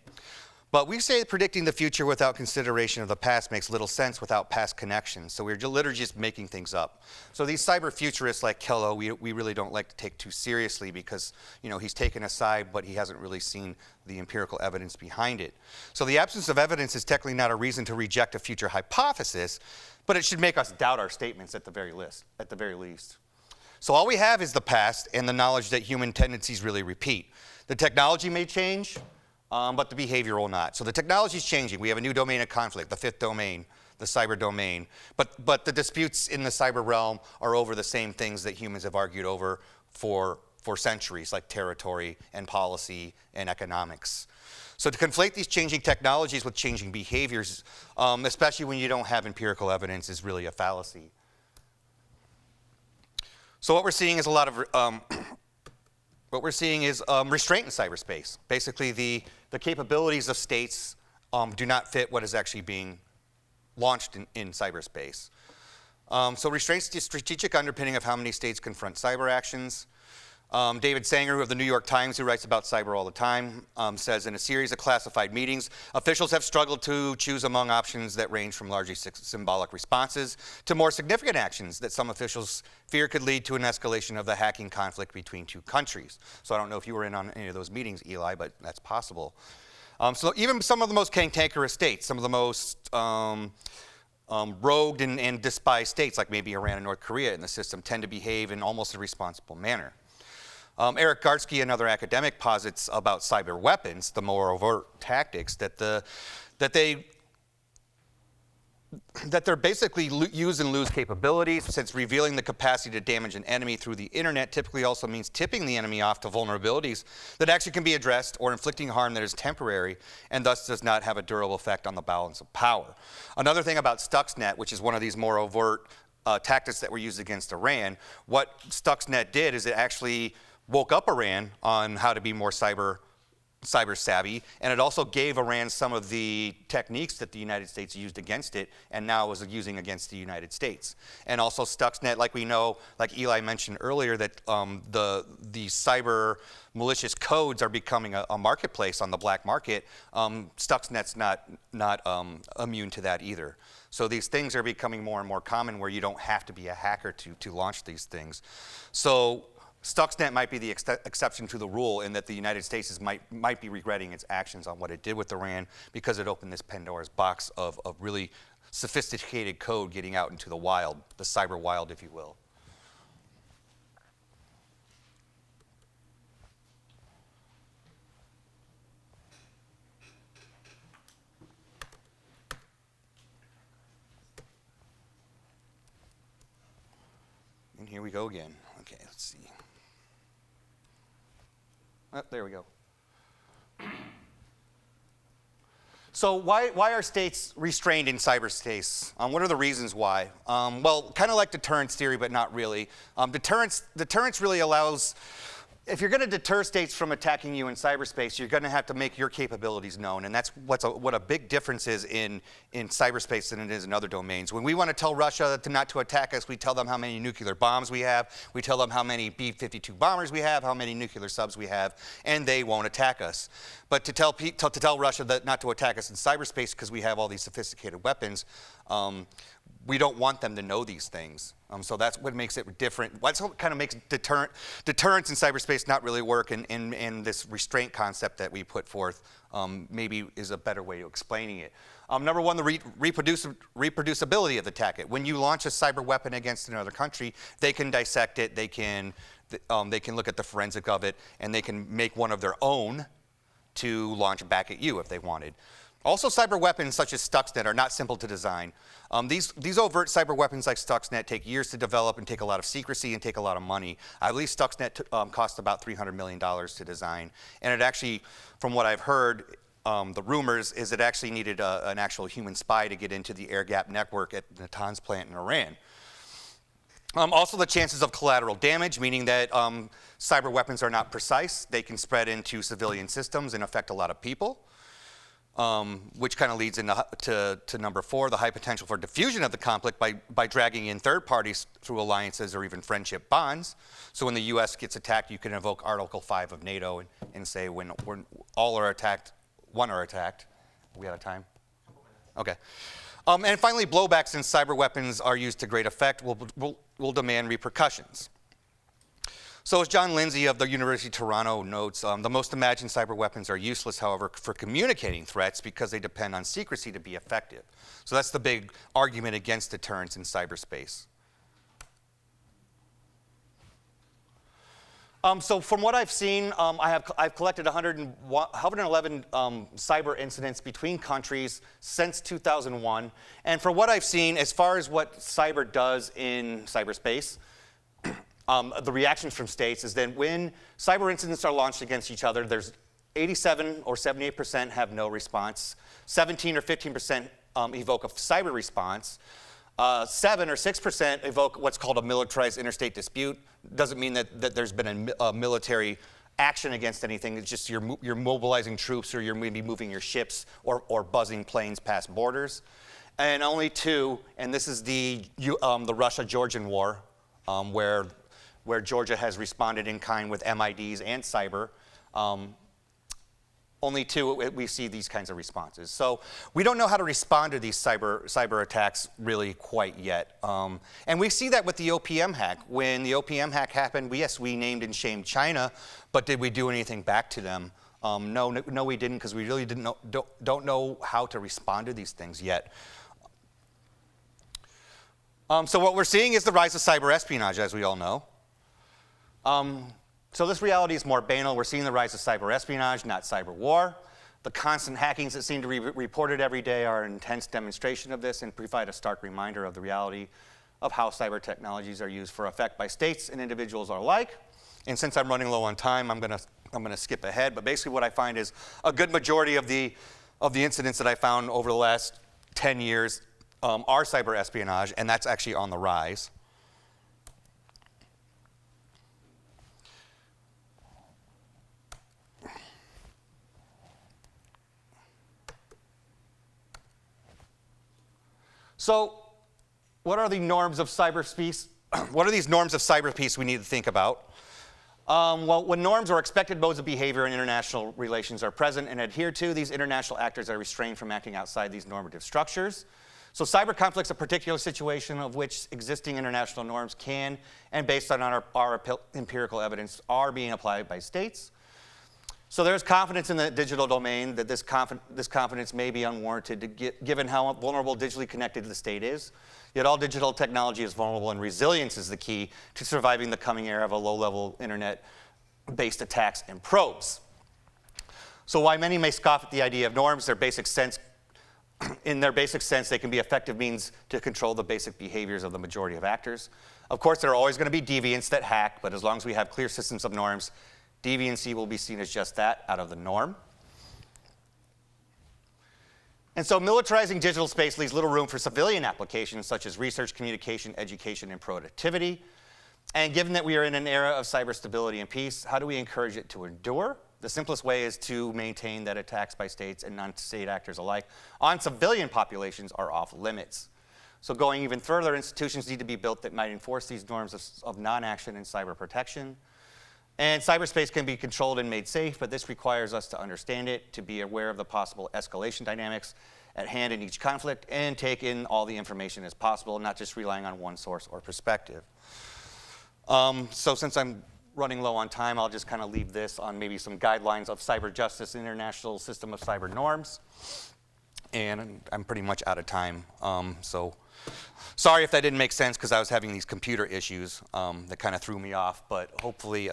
But we say predicting the future without consideration of the past makes little sense without past connections. So we're literally just making things up. So these cyber futurists like Kello, we really don't like to take too seriously because he's taken a side, but he hasn't really seen the empirical evidence behind it. So the absence of evidence is technically not a reason to reject a future hypothesis, but it should make us doubt our statements at the very least. So all we have is the past and the knowledge that human tendencies really repeat. The technology may change, but the behavior will not. So the technology is changing. We have a new domain of conflict, the fifth domain, the cyber domain. But the disputes in the cyber realm are over the same things that humans have argued over for centuries, like territory and policy and economics. So to conflate these changing technologies with changing behaviors, especially when you don't have empirical evidence, is really a fallacy. So what we're seeing is a lot of restraint in cyberspace. Basically, the capabilities of states do not fit what is actually being launched in cyberspace. So restraint's the strategic underpinning of how many states confront cyber actions. David Sanger of the New York Times, who writes about cyber all the time, says in a series of classified meetings, officials have struggled to choose among options that range from largely symbolic responses to more significant actions that some officials fear could lead to an escalation of the hacking conflict between two countries. So I don't know if you were in on any of those meetings, Eli, but that's possible. So even some of the most cantankerous states, some of the most rogued and despised states, like maybe Iran and North Korea in the system, tend to behave in almost a responsible manner. Eric Gartsky, another academic, posits about cyber weapons, the more overt tactics, that they're basically use and lose capabilities, since revealing the capacity to damage an enemy through the internet typically also means tipping the enemy off to vulnerabilities that actually can be addressed, or inflicting harm that is temporary and thus does not have a durable effect on the balance of power. Another thing about Stuxnet, which is one of these more overt tactics that were used against Iran, what Stuxnet did is it actually woke up Iran on how to be more cyber cyber savvy, and it also gave Iran some of the techniques that the United States used against it, and now is using against the United States. And also Stuxnet, like we know, like Eli mentioned earlier, that the cyber malicious codes are becoming a marketplace on the black market. Stuxnet's not immune to that either. So these things are becoming more and more common where you don't have to be a hacker to launch these things. So Stuxnet might be the exception to the rule in that the United States might be regretting its actions on what it did with Iran because it opened this Pandora's box of really sophisticated code getting out into the wild, the cyber wild, if you will. And here we go again. Okay, let's see. Oh, there we go. So why are states restrained in cyberspace? What are the reasons why? Well, kind of like deterrence theory, but not really. Deterrence really allows, if you're going to deter states from attacking you in cyberspace, you're going to have to make your capabilities known, and that's what a big difference is in cyberspace than it is in other domains. When we want to tell Russia not to attack us, we tell them how many nuclear bombs we have, we tell them how many B-52 bombers we have, how many nuclear subs we have, and they won't attack us. But to tell Russia that not to attack us in cyberspace because we have all these sophisticated weapons, we don't want them to know these things. So that's what makes it different. That's what kind of makes deterrence in cyberspace not really work, and this restraint concept that we put forth maybe is a better way of explaining it. Number one, the reproducibility of the attack. When you launch a cyber weapon against another country, they can dissect it, they can look at the forensic of it, and they can make one of their own to launch back at you if they wanted. Also, cyber weapons such as Stuxnet are not simple to design. These overt cyber weapons like Stuxnet take years to develop and take a lot of secrecy and take a lot of money. I believe Stuxnet cost about $300 million to design. And it actually, from what I've heard, the rumors is it actually needed an actual human spy to get into the air-gapped network at Natanz plant in Iran. Also, the chances of collateral damage, meaning that cyber weapons are not precise. They can spread into civilian systems and affect a lot of people. Which kind of leads into number 4, the high potential for diffusion of the conflict by dragging in third parties through alliances or even friendship bonds. So when the U.S. gets attacked, you can invoke Article 5 of NATO and say when all are attacked, one are attacked. Are we out of time? Okay. And finally, blowback, since cyber weapons are used to great effect, will demand repercussions. So as John Lindsay of the University of Toronto notes, the most imagined cyber weapons are useless, however, for communicating threats because they depend on secrecy to be effective. So that's the big argument against deterrence in cyberspace. So from what I've seen, I've collected 111 cyber incidents between countries since 2001. And for what I've seen, as far as what cyber does in cyberspace, the reactions from states is that when cyber incidents are launched against each other, there's 87 or 78% have no response, 17 or 15% evoke a cyber response, 7 or 6% evoke what's called a militarized interstate dispute. Doesn't mean that there's been a military action against anything. It's just you're mobilizing troops, or you're maybe moving your ships or buzzing planes past borders. And only 2, and this is the Russia-Georgian war, where Georgia has responded in kind with MIDs and cyber. Only 2, we see these kinds of responses. So we don't know how to respond to these cyber attacks really quite yet. And we see that with the OPM hack. When the OPM hack happened, yes, we named and shamed China, but did we do anything back to them? No, we didn't, because we really don't know how to respond to these things yet. So what we're seeing is the rise of cyber espionage, as we all know. So this reality is more banal. We're seeing the rise of cyber espionage, not cyber war. The constant hackings that seem to be reported every day are an intense demonstration of this and provide a stark reminder of the reality of how cyber technologies are used for effect by states and individuals alike. And since I'm running low on time, I'm gonna skip ahead. But basically, what I find is a good majority of the incidents that I found over the last 10 years are cyber espionage, and that's actually on the rise. So what are the norms of cyberspace? What are these norms of cyberspace we need to think about? Well, when norms or expected modes of behavior in international relations are present and adhered to, these international actors are restrained from acting outside these normative structures. So cyber conflict's a particular situation of which existing international norms can, and based on our empirical evidence, are being applied by states. So there's confidence in the digital domain that this confidence may be unwarranted given how vulnerable digitally connected the state is. Yet all digital technology is vulnerable, and resilience is the key to surviving the coming era of a low-level internet-based attacks and probes. So while many may scoff at the idea of norms, in their basic sense, they can be effective means to control the basic behaviors of the majority of actors. Of course, there are always going to be deviants that hack, but as long as we have clear systems of norms, deviancy will be seen as just that, out of the norm. And so militarizing digital space leaves little room for civilian applications such as research, communication, education, and productivity. And given that we are in an era of cyber stability and peace, how do we encourage it to endure? The simplest way is to maintain that attacks by states and non-state actors alike on civilian populations are off limits. So going even further, institutions need to be built that might enforce these norms of non-action and cyber protection. And cyberspace can be controlled and made safe, but this requires us to understand it, to be aware of the possible escalation dynamics at hand in each conflict, and take in all the information as possible, not just relying on one source or perspective. So since I'm running low on time, I'll just kind of leave this on maybe some guidelines of cyber justice, international system of cyber norms. And I'm pretty much out of time. So sorry if that didn't make sense because I was having these computer issues that kind of threw me off, but hopefully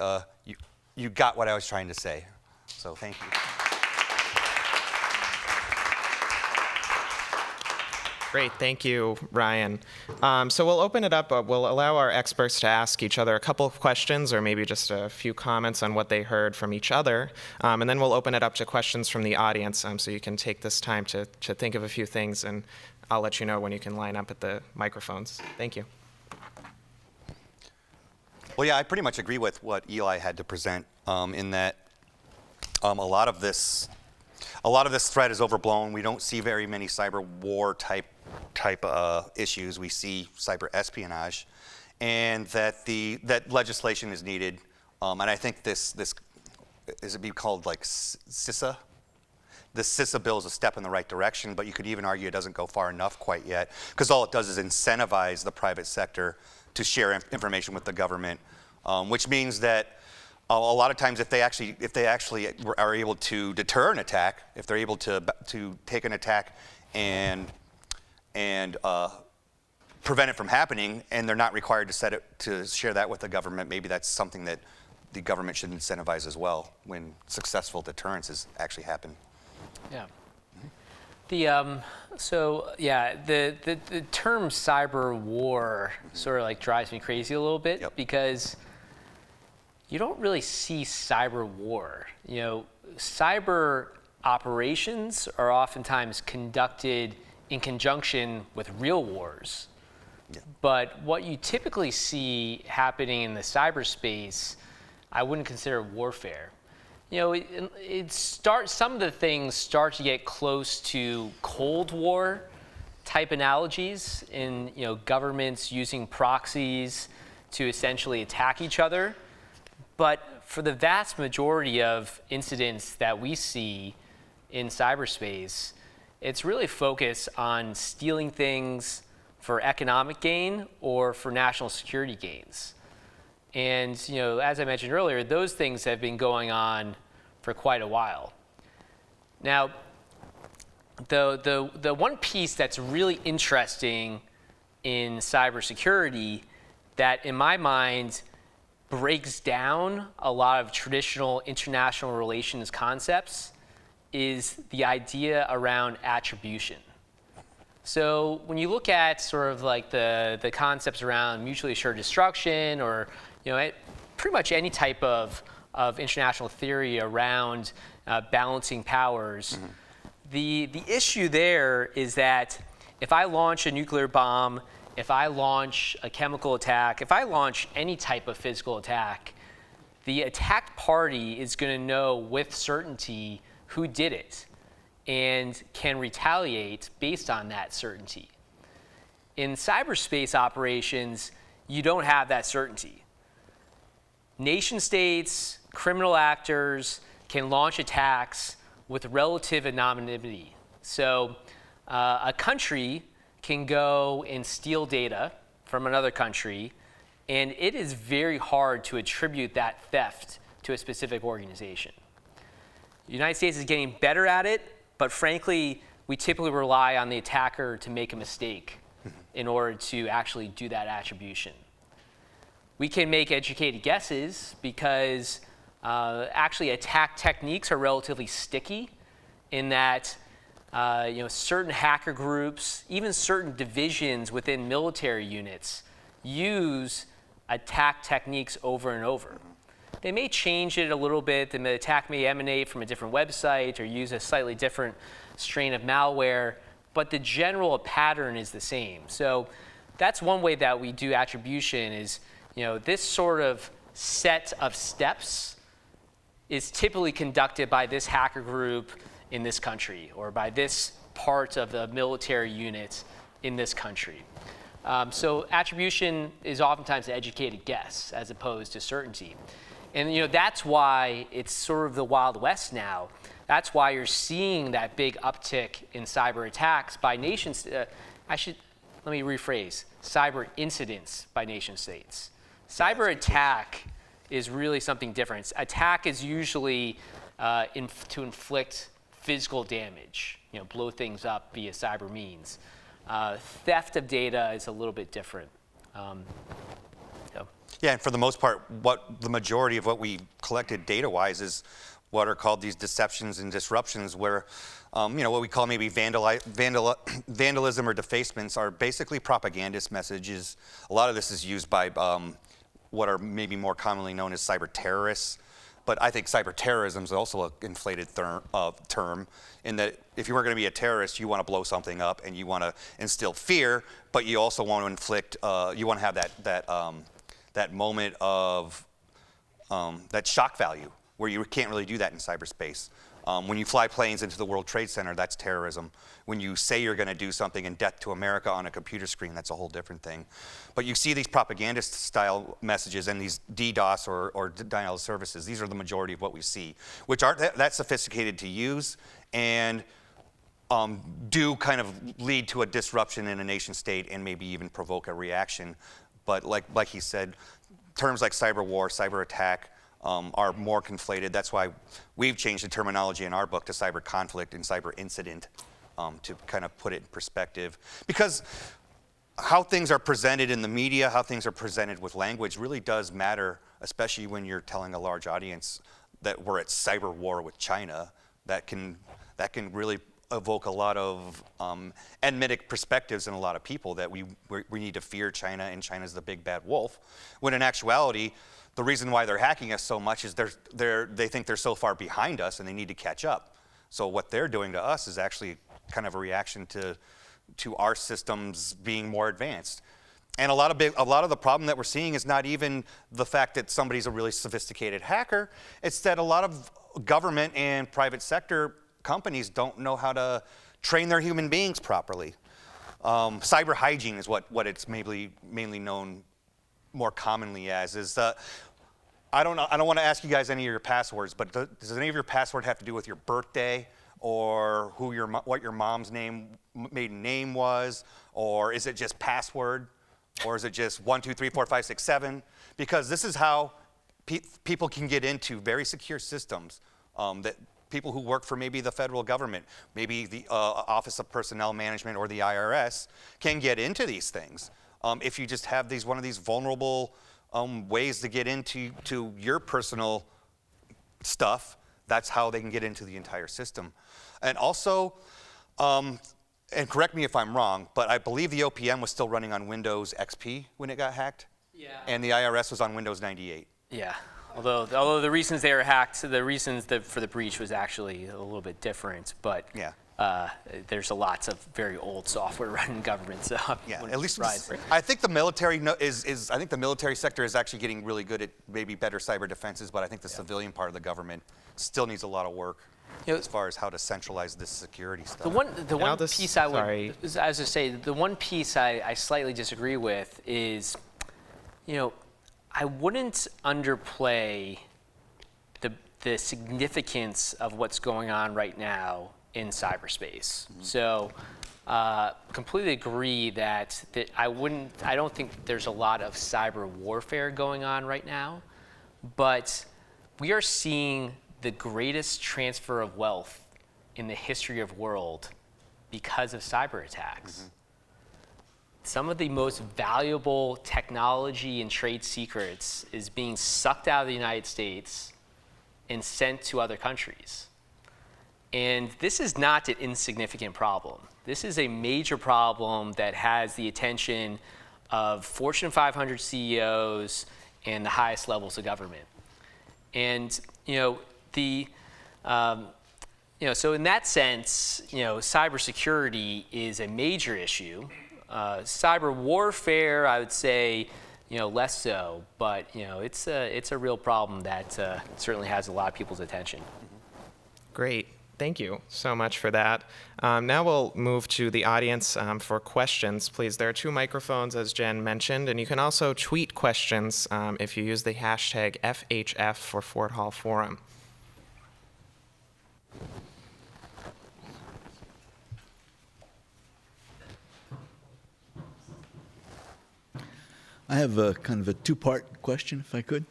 you got what I was trying to say. So thank you. Great, thank you, Ryan. So we'll open it up. We'll allow our experts to ask each other a couple of questions or maybe just a few comments on what they heard from each other. And then we'll open it up to questions from the audience so you can take this time to think of a few things, and I'll let you know when you can line up at the microphones. Thank you. Well, yeah, I pretty much agree with what Eli had to present in that a lot of this threat is overblown. We don't see very many cyber war type issues. We see cyber espionage, and that legislation is needed. And I think this is it be called like CISA? The CISA bill is a step in the right direction, but you could even argue it doesn't go far enough quite yet, because all it does is incentivize the private sector to share information with the government, which means that a lot of times if they actually are able to deter an attack, if they're able to take an attack and prevent it from happening, and they're not required to share that with the government, maybe that's something that the government should incentivize as well when successful deterrences actually happen. Yeah. The term cyber war sort of like drives me crazy a little bit. Yep. Because you don't really see cyber war. You know, cyber operations are oftentimes conducted in conjunction with real wars. Yeah. But what you typically see happening in the cyberspace, I wouldn't consider warfare. You know, some of the things start to get close to Cold War type analogies in, you know, governments using proxies to essentially attack each other. But for the vast majority of incidents that we see in cyberspace, it's really focused on stealing things for economic gain or for national security gains. And, you know, as I mentioned earlier, those things have been going on for quite a while. Now, the one piece that's really interesting in cybersecurity that, in my mind, breaks down a lot of traditional international relations concepts is the idea around attribution. So when you look at sort of like the concepts around mutually assured destruction, or, you know, pretty much any type of international theory around balancing powers, mm-hmm. The issue there is that if I launch a nuclear bomb, if I launch a chemical attack, if I launch any type of physical attack, the attacked party is going to know with certainty who did it and can retaliate based on that certainty. In cyberspace operations, you don't have that certainty. Nation states, criminal actors can launch attacks with relative anonymity. So a country can go and steal data from another country, and it is very hard to attribute that theft to a specific organization. The United States is getting better at it, but frankly, we typically rely on the attacker to make a mistake in order to actually do that attribution. We can make educated guesses because actually attack techniques are relatively sticky in that certain hacker groups, even certain divisions within military units, use attack techniques over and over. They may change it a little bit. The attack may emanate from a different website or use a slightly different strain of malware, but the general pattern is the same. So that's one way that we do attribution is, this sort of set of steps is typically conducted by this hacker group in this country or by this part of the military unit in this country. So attribution is oftentimes an educated guess as opposed to certainty. And that's why it's sort of the Wild West now. That's why you're seeing that big uptick in cyber attacks by nations. Let me rephrase, cyber incidents by nation states. Cyber attack is really something different. Attack is usually to inflict physical damage, blow things up via cyber means. Theft of data is a little bit different. Yeah, and for the most part, what the majority of what we collected data-wise is what are called these deceptions and disruptions, where what we call maybe vandalism or defacements are basically propagandist messages. A lot of this is used by what are maybe more commonly known as cyber terrorists. But I think cyber terrorism is also an inflated term in that if you were going to be a terrorist, you want to blow something up and you want to instill fear, but you also want to inflict, you want to have that moment of that shock value where you can't really do that in cyberspace. When you fly planes into the World Trade Center, that's terrorism. When you say you're going to do something in Death to America on a computer screen, that's a whole different thing. But you see these propagandist-style messages and these DDoS or denial of services. These are the majority of what we see, which aren't that sophisticated to use and do kind of lead to a disruption in a nation state and maybe even provoke a reaction. But like he said, terms like cyber war, cyber attack, are more conflated. That's why we've changed the terminology in our book to cyber conflict and cyber incident to kind of put it in perspective. Because how things are presented in the media, how things are presented with language really does matter, especially when you're telling a large audience that we're at cyber war with China. That can really evoke a lot of enmitic perspectives in a lot of people that we need to fear China and China's the big bad wolf. When in actuality, the reason why they're hacking us so much is they think they're so far behind us and they need to catch up. So what they're doing to us is actually kind of a reaction to our systems being more advanced. And a lot of the problem that we're seeing is not even the fact that somebody's a really sophisticated hacker. It's that a lot of government and private sector companies don't know how to train their human beings properly. Cyber hygiene is what it's mainly known more commonly as. I don't want to ask you guys any of your passwords, but does any of your password have to do with your birthday or what your mom's maiden name was, or is it just password, or is it just 1, 2, 3, 4, 5, 6, 7? Because this is how people can get into very secure systems that people who work for maybe the federal government, maybe the Office of Personnel Management or the IRS can get into these things. If you just have one of these vulnerable ways to get into your personal stuff, that's how they can get into the entire system. And also, and correct me if I'm wrong, but I believe the OPM was still running on Windows XP when it got hacked. Yeah. And the IRS was on Windows 98. Yeah. Although the reasons they were hacked, the reasons for the breach was actually a little bit different, but yeah. There's lots of very old software running in government, so yeah, at least I think the military I think the military sector is actually getting really good at maybe better cyber defenses, but I think the civilian part of the government still needs a lot of work. as far as how to centralize this security stuff. The one just- piece I would, sorry. as I say, the one piece I slightly disagree with is, I wouldn't underplay the significance of what's going on right now in cyberspace. So, completely agree that I don't think there's a lot of cyber warfare going on right now, but we are seeing the greatest transfer of wealth in the history of the world because of cyber attacks. Some of the most valuable technology and trade secrets is being sucked out of the United States and sent to other countries. And this is not an insignificant problem. This is a major problem that has the attention of Fortune 500 CEOs and the highest levels of government. And so in that sense, cybersecurity is a major issue. Cyber warfare, I would say, less so, but it's a real problem that certainly has a lot of people's attention. Great. Thank you so much for that. Now we'll move to the audience for questions, please. There are 2 microphones, as Jen mentioned, and you can also tweet questions if you use the hashtag FHF for Fort Hall Forum. I have a kind of a 2-part question, if I could.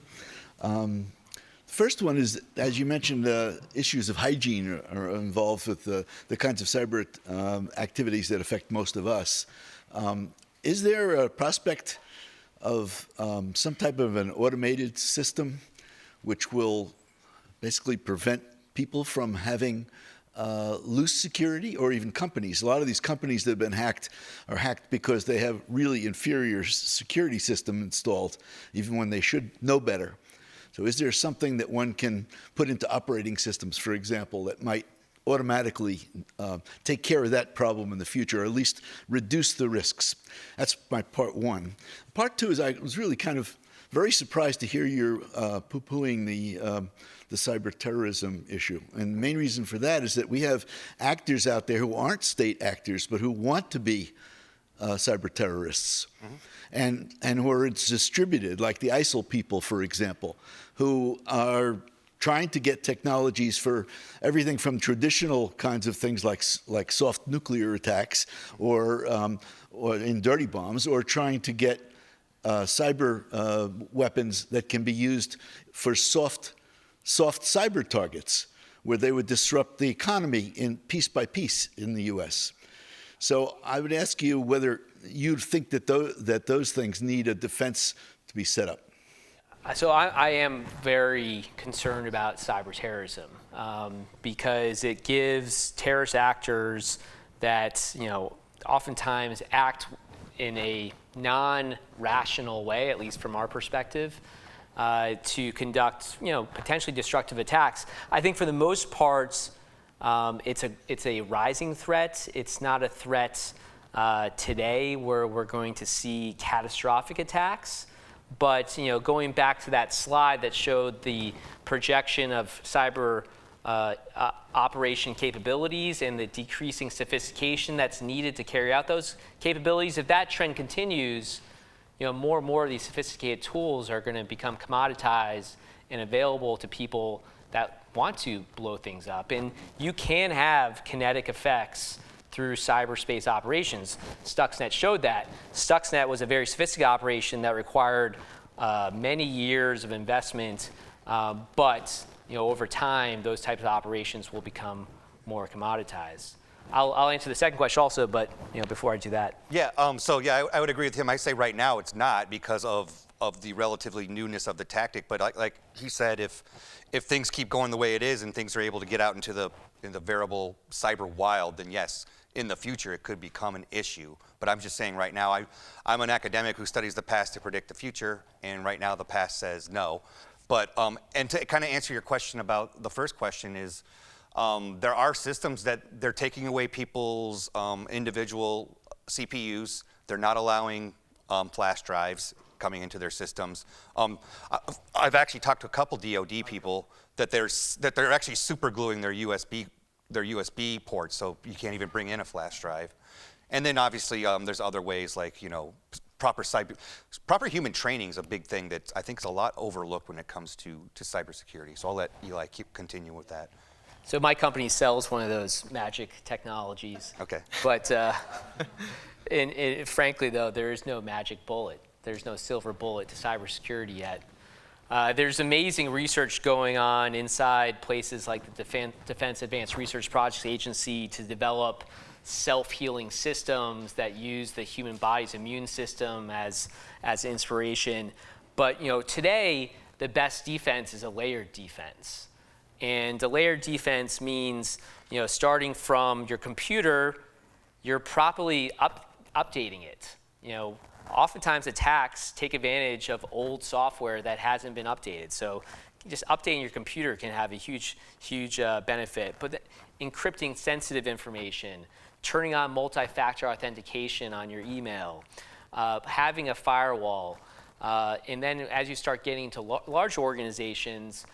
First one is, as you mentioned, issues of hygiene are involved with the kinds of cyber activities that affect most of us. Is there a prospect of some type of an automated system which will basically prevent people from having loose security, or even companies? A lot of these companies that have been hacked are hacked because they have really inferior security system installed, even when they should know better. So is there something that one can put into operating systems, for example, that might automatically take care of that problem in the future, or at least reduce the risks? That's my part 1. Part 2 is I was really kind of very surprised to hear you're poo-pooing the cyber terrorism issue. And the main reason for that is that we have actors out there who aren't state actors, but who want to be cyber terrorists. And where it's distributed, like the ISIL people, for example, who are trying to get technologies for everything from traditional kinds of things like soft nuclear attacks or in dirty bombs, or trying to get cyber weapons that can be used for soft cyber targets, where they would disrupt the economy in piece by piece in the U.S. So I would ask you whether you think that those things need a defense to be set up. So I am very concerned about cyber terrorism because it gives terrorist actors that oftentimes act in a non-rational way, at least from our perspective, to conduct potentially destructive attacks. I think for the most part, it's a rising threat. It's not a threat today where we're going to see catastrophic attacks. But going back to that slide that showed the projection of cyber operation capabilities and the decreasing sophistication that's needed to carry out those capabilities, if that trend continues, more and more of these sophisticated tools are going to become commoditized and available to people that want to blow things up. And you can have kinetic effects through cyberspace operations. Stuxnet showed that. Stuxnet was a very sophisticated operation that required many years of investment, but over time, those types of operations will become more commoditized. I'll answer the second question also, but before I do that. Yeah, I would agree with him. I say right now it's not because of the relatively newness of the tactic, but like he said, if things keep going the way it is and things are able to get out into the variable cyber wild, then yes, in the future it could become an issue. But I'm just saying right now, I'm an academic who studies the past to predict the future, and right now the past says no. But and to kind of answer your question about the first question is, there are systems that they're taking away people's individual CPUs. They're not allowing flash drives. coming into their systems. I've actually talked to a couple DoD people that they're actually super gluing their USB ports, so you can't even bring in a flash drive. And then obviously there's other ways like, proper human training is a big thing that I think is a lot overlooked when it comes to cybersecurity. So I'll let Eli continue with that. So my company sells one of those magic technologies. Okay. But frankly, though, there is no magic bullet. There's no silver bullet to cybersecurity yet. There's amazing research going on inside places like the Defense Advanced Research Projects Agency to develop self-healing systems that use the human body's immune system as inspiration. But today, the best defense is a layered defense. And a layered defense means, starting from your computer, you're properly updating it. Oftentimes attacks take advantage of old software that hasn't been updated. So just updating your computer can have a huge benefit. But encrypting sensitive information, turning on multi-factor authentication on your email, having a firewall, and then as you start getting into large organizations,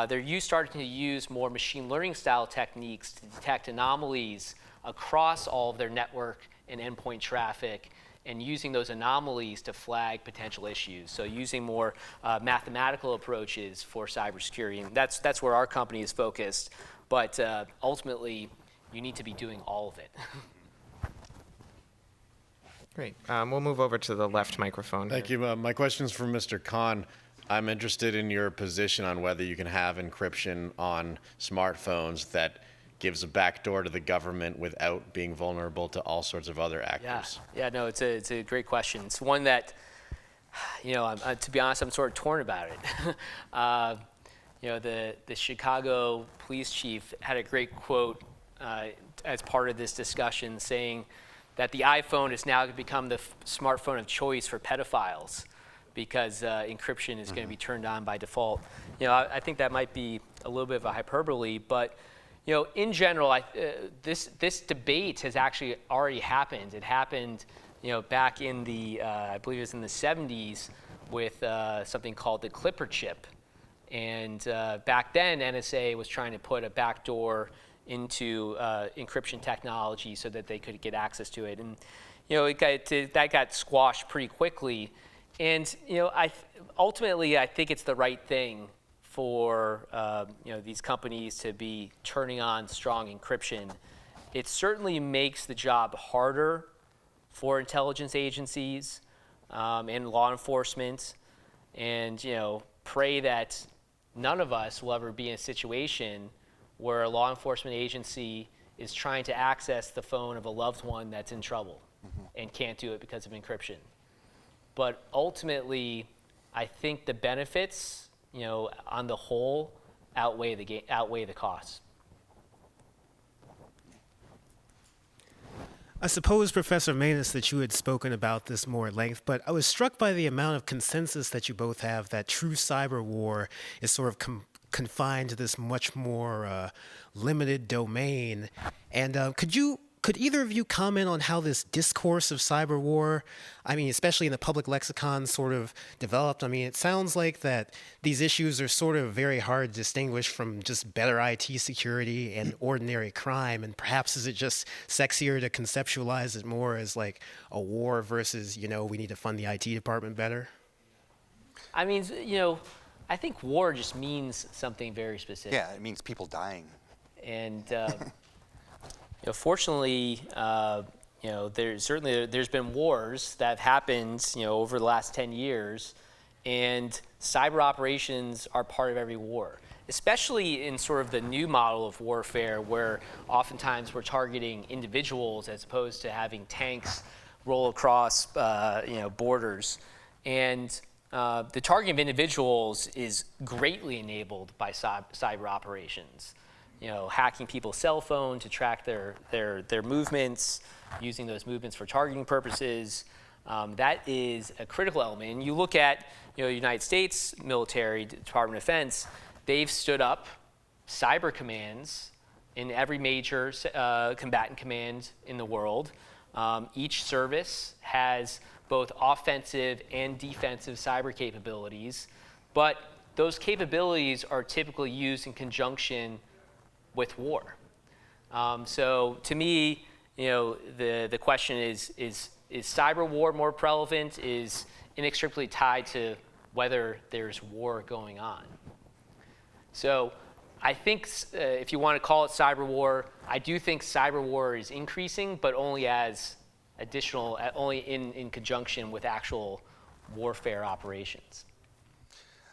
they're starting to use more machine learning style techniques to detect anomalies across all of their network and endpoint traffic, and using those anomalies to flag potential issues. So using more mathematical approaches for cybersecurity, and that's where our company is focused. But ultimately, you need to be doing all of it. Great. We'll move over to the left microphone. Thank you. My question is for Mr. Kahn. I'm interested in your position on whether you can have encryption on smartphones that gives a backdoor to the government without being vulnerable to all sorts of other actors. No, it's a great question. It's one that, to be honest, I'm sort of torn about it. The Chicago police chief had a great quote as part of this discussion, saying that the iPhone is now going to become the smartphone of choice for pedophiles, because encryption is going to be turned on by default. I think that might be a little bit of a hyperbole, but in general, this debate has actually already happened. It happened, back in the I believe it was in the 70s with something called the Clipper chip, and back then NSA was trying to put a backdoor into encryption technology so that they could get access to it, and that got squashed pretty quickly. And ultimately, I think it's the right thing for these companies to be turning on strong encryption. It certainly makes the job harder for intelligence agencies and law enforcement, and pray that none of us will ever be in a situation where a law enforcement agency is trying to access the phone of a loved one that's in trouble and can't do it because of encryption. But ultimately, I think the benefits, on the whole, outweigh the costs. I suppose, Professor Maness, that you had spoken about this more at length, but I was struck by the amount of consensus that you both have that true cyber war is sort of confined to this much more limited domain. And could either of you comment on how this discourse of cyber war, especially in the public lexicon, sort of developed? It sounds like that these issues are sort of very hard to distinguish from just better IT security and ordinary crime, and perhaps is it just sexier to conceptualize it more as like a war versus, we need to fund the IT department better? I think war just means something very specific. Yeah, it means people dying. And fortunately, there's been wars that have happened, over the last 10 years, and cyber operations are part of every war, especially in sort of the new model of warfare, where oftentimes we're targeting individuals as opposed to having tanks roll across, borders. And the targeting of individuals is greatly enabled by cyber operations. Hacking people's cell phone to track their movements, using those movements for targeting purposes. That is a critical element. And you look at United States military, Department of Defense, they've stood up cyber commands in every major combatant command in the world. Each service has both offensive and defensive cyber capabilities, but those capabilities are typically used in conjunction with war. So to me, the question is cyber war more prevalent, is inextricably tied to whether there's war going on. So I think if you want to call it cyber war, I do think cyber war is increasing, but only as only in conjunction with actual warfare operations.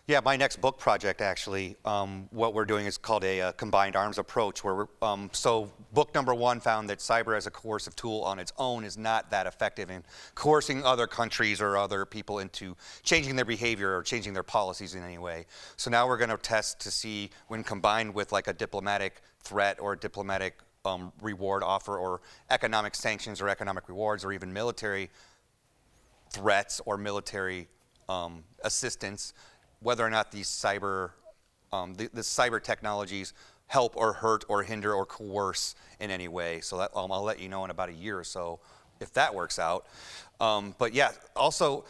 Yeah, my next book project, actually, what we're doing is called a combined arms approach, where so book number 1 found that cyber as a coercive tool on its own is not that effective in coercing other countries or other people into changing their behavior or changing their policies in any way. So now we're going to test to see, when combined with like a diplomatic threat or a diplomatic reward offer, or economic sanctions or economic rewards, or even military threats or military assistance, whether or not these cyber, the cyber technologies help or hurt or hinder or coerce in any way. So that, I'll let you know in about a year or so if that works out. But yeah, also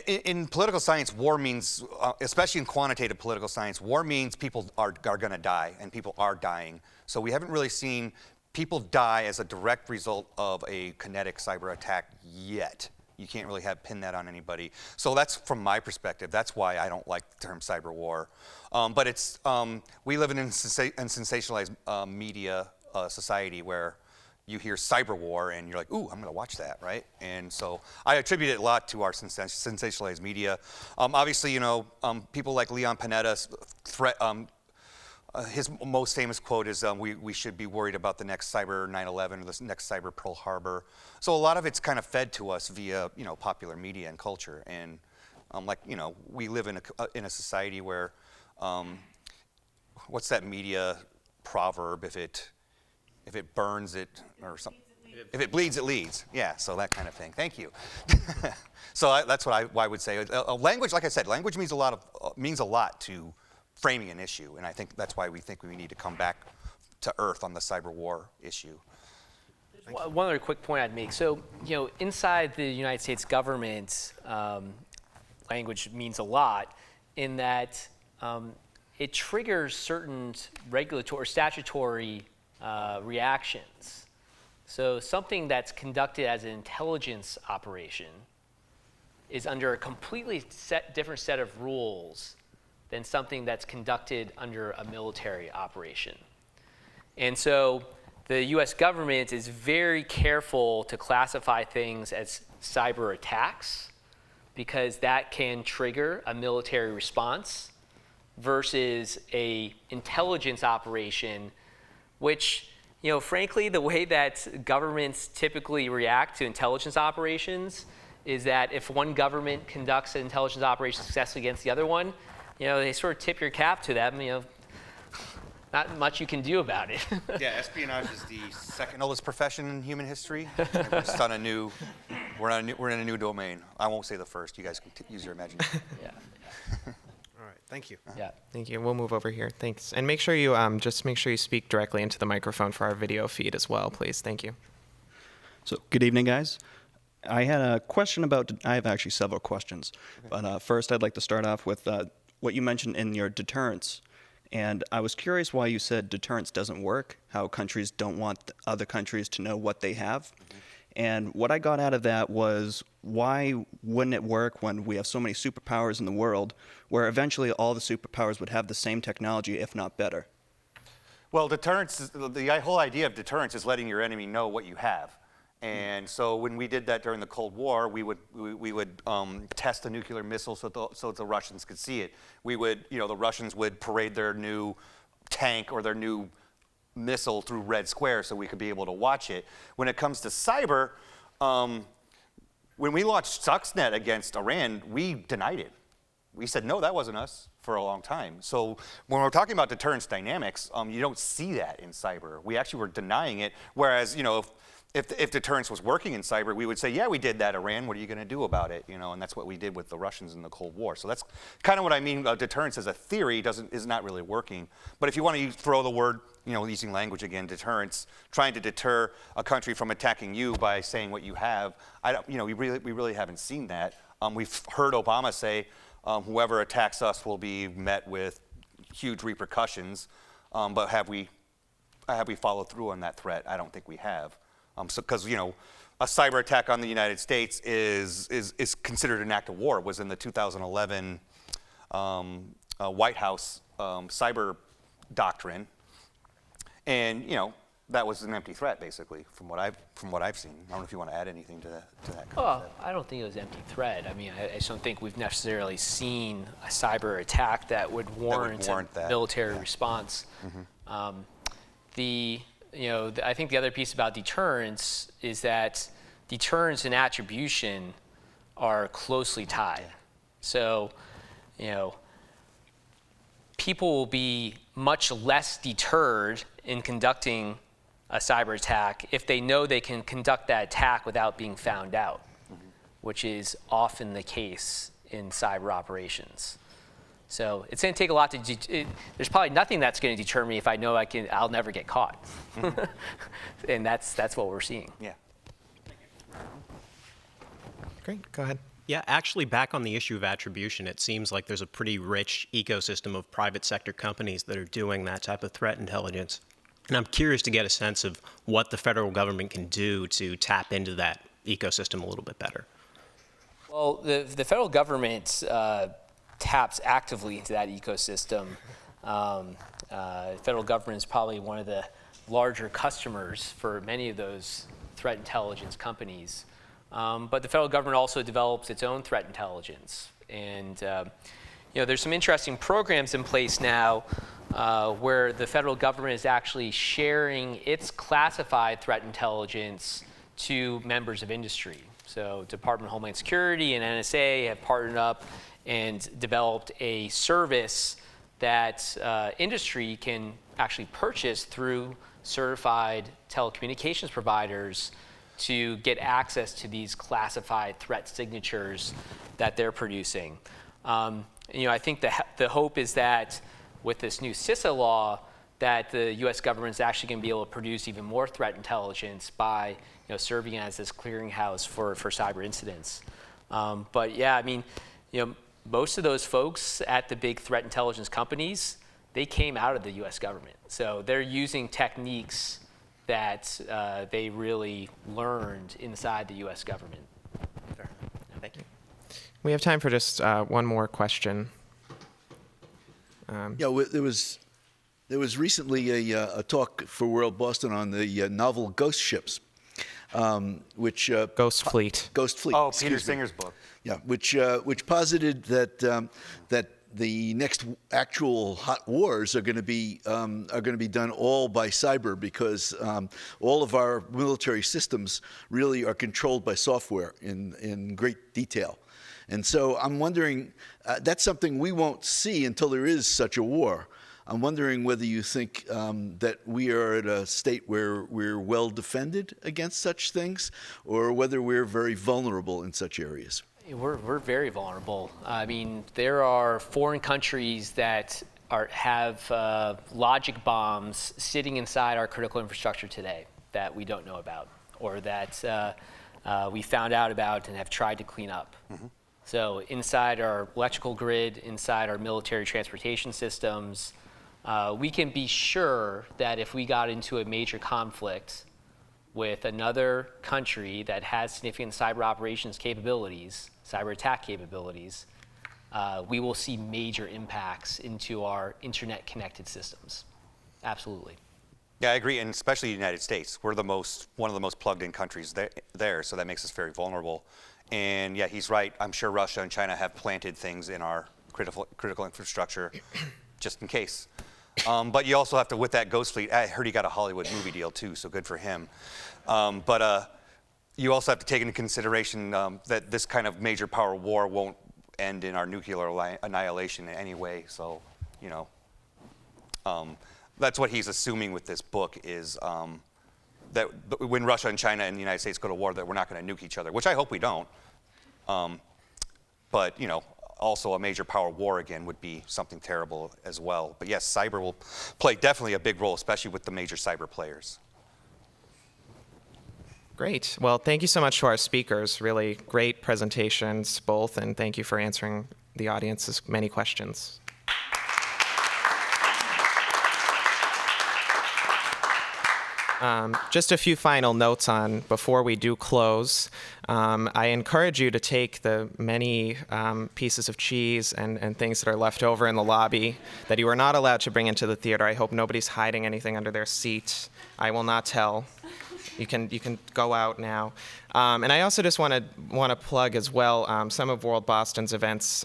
in political science, war means, especially in quantitative political science, war means people are going to die, and people are dying. So we haven't really seen people die as a direct result of a kinetic cyber attack yet. You can't really pin that on anybody. So that's, from my perspective, that's why I don't like the term cyber war. But it's, we live in a sensationalized media society where you hear cyber war and you're like, ooh, I'm gonna watch that, right? And so I attribute it a lot to our sensationalized media. Obviously, people like Leon Panetta's threat, his most famous quote is, we should be worried about the next cyber 9/11 or the next cyber Pearl Harbor. So a lot of it's kind of fed to us via, popular media and culture. And we live in a society where, what's that media proverb? If it burns, it, or something. If it bleeds, it leads. Yeah, so that kind of thing. Thank you. So that's what I would say. Language, like I said, language means a lot to framing an issue, and I think that's why we think we need to come back to earth on the cyber war issue. One other quick point I'd make. So, inside the United States government, language means a lot in that it triggers certain regulatory, statutory reactions. So something that's conducted as an intelligence operation is under a completely different set of rules than something that's conducted under a military operation. And so the US government is very careful to classify things as cyber attacks, because that can trigger a military response, versus a intelligence operation, which, frankly, the way that governments typically react to intelligence operations is that if one government conducts an intelligence operation successfully against the other one, they sort of tip your cap to them. Not much you can do about it. Yeah, espionage is the second oldest profession in human history. We're in a new domain. I won't say the first. You guys can use your imagination. Yeah. All right, thank you. Yeah. Thank you. We'll move over here. Thanks. And make sure you speak directly into the microphone for our video feed as well, please. Thank you. So, good evening, guys. I had a question I have actually several questions. Okay. But first, I'd like to start off with what you mentioned in your deterrence. And I was curious why you said deterrence doesn't work, how countries don't want other countries to know what they have. Mm-hmm. And what I got out of that was, why wouldn't it work when we have so many superpowers in the world, where eventually all the superpowers would have the same technology, if not better? Well, deterrence, the whole idea of deterrence is letting your enemy know what you have. And so when we did that during the Cold War, we would test a nuclear missile so the Russians could see it. We would, the Russians would parade their new tank or their new missile through Red Square so we could be able to watch it. When it comes to cyber, when we launched Stuxnet against Iran, we denied it. We said, no, that wasn't us, for a long time. So when we're talking about deterrence dynamics, you don't see that in cyber. We actually were denying it, whereas, if if deterrence was working in cyber, we would say, yeah, we did that, Iran. What are you going to do about it? And that's what we did with the Russians in the Cold War. So that's kind of what I mean. Deterrence as a theory is not really working. But if you want to throw the word, using language again, deterrence, trying to deter a country from attacking you by saying what you have, we really haven't seen that. We've heard Obama say, whoever attacks us will be met with huge repercussions. But have we followed through on that threat? I don't think we have. Because a cyber attack on the United States is considered an act of war. It was in the 2011 White House cyber doctrine, and that was an empty threat, basically, from what I've seen. I don't know if you want to add anything to that. Oh, I don't think it was an empty threat. I mean, I just don't think we've necessarily seen a cyber attack that would warrant a military response. Mm-hmm. I think the other piece about deterrence is that deterrence and attribution are closely tied. So, people will be much less deterred in conducting a cyber attack if they know they can conduct that attack without being found out, which is often the case in cyber operations. So it's going to take a lot to. There's probably nothing that's going to deter me if I know I'll never get caught, and that's what we're seeing. Yeah. Great. Go ahead. Yeah, actually, back on the issue of attribution, it seems like there's a pretty rich ecosystem of private sector companies that are doing that type of threat intelligence. And I'm curious to get a sense of what the federal government can do to tap into that ecosystem a little bit better. Well, the federal government taps actively into that ecosystem. Federal government is probably one of the larger customers for many of those threat intelligence companies. But the federal government also develops its own threat intelligence. And there's some interesting programs in place now where the federal government is actually sharing its classified threat intelligence to members of industry. So Department of Homeland Security and NSA have partnered up and developed a service that industry can actually purchase through certified telecommunications providers to get access to these classified threat signatures that they're producing. I think the hope is that with this new CISA law, that the U.S. government is actually going to be able to produce even more threat intelligence by serving as this clearinghouse for cyber incidents. But yeah, I mean, most of those folks at the big threat intelligence companies, they came out of the U.S. government. So they're using techniques that they really learned inside the U.S. government. Sure. Thank you. We have time for just one more question. There was recently a talk for World Boston on the novel Ghost Ships, which Ghost Fleet. Ghost Fleet. Oh, Peter Singer's book. Yeah, which posited that that the next actual hot wars are going to be done all by cyber, because all of our military systems really are controlled by software in great detail. And so I'm wondering, that's something we won't see until there is such a war. I'm wondering whether you think that we are at a state where we're well defended against such things, or whether we're very vulnerable in such areas. We're very vulnerable. I mean, there are foreign countries that have logic bombs sitting inside our critical infrastructure today that we don't know about, or that we found out about and have tried to clean up. Mm-hmm. So inside our electrical grid, inside our military transportation systems, we can be sure that if we got into a major conflict with another country that has significant cyber operations capabilities, cyber attack capabilities, we will see major impacts into our internet connected systems. Absolutely. Yeah, I agree, and especially the United States. We're one of the most plugged in countries there, so that makes us very vulnerable. And yeah, he's right. I'm sure Russia and China have planted things in our critical infrastructure just in case. But you also have to, with that Ghost Fleet, I heard he got a Hollywood movie deal too, so good for him. But you also have to take into consideration that this kind of major power war won't end in our nuclear annihilation in any way. So, that's what he's assuming with this book is that when Russia and China and the United States go to war, that we're not going to nuke each other, which I hope we don't. But also a major power war again would be something terrible as well. But yes, cyber will play definitely a big role, especially with the major cyber players. Great. Well, thank you so much to our speakers. Really great presentations, both, and thank you for answering the audience's many questions. Just a few final notes on before we do close. I encourage you to take the many pieces of cheese and things that are left over in the lobby that you are not allowed to bring into the theater. I hope nobody's hiding anything under their seat. I will not tell. You can go out now. And I also just want to plug as well some of World Boston's events.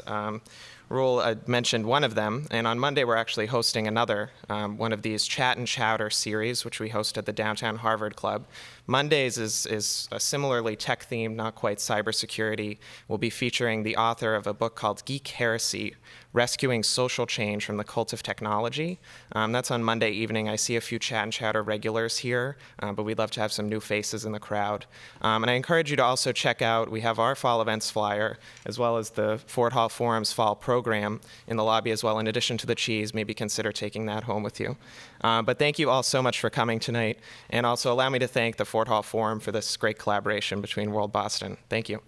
Rule mentioned one of them, and on Monday we're actually hosting another, one of these Chat and Chowder series, which we host at the Downtown Harvard Club. Mondays is a similarly tech-themed, not quite cybersecurity. We'll be featuring the author of a book called Geek Heresy, Rescuing Social Change from the Cult of Technology. That's on Monday evening. I see a few Chat and Chowder regulars here, but we'd love to have some new faces in the crowd. And I encourage you to also check out, we have our fall events flyer, as well as the Ford Hall Forum's fall program in the lobby as well. In addition to the cheese, maybe consider taking that home with you. But thank you all so much for coming tonight. And also allow me to thank the Ford Hall Forum for this great collaboration between World Boston. Thank you.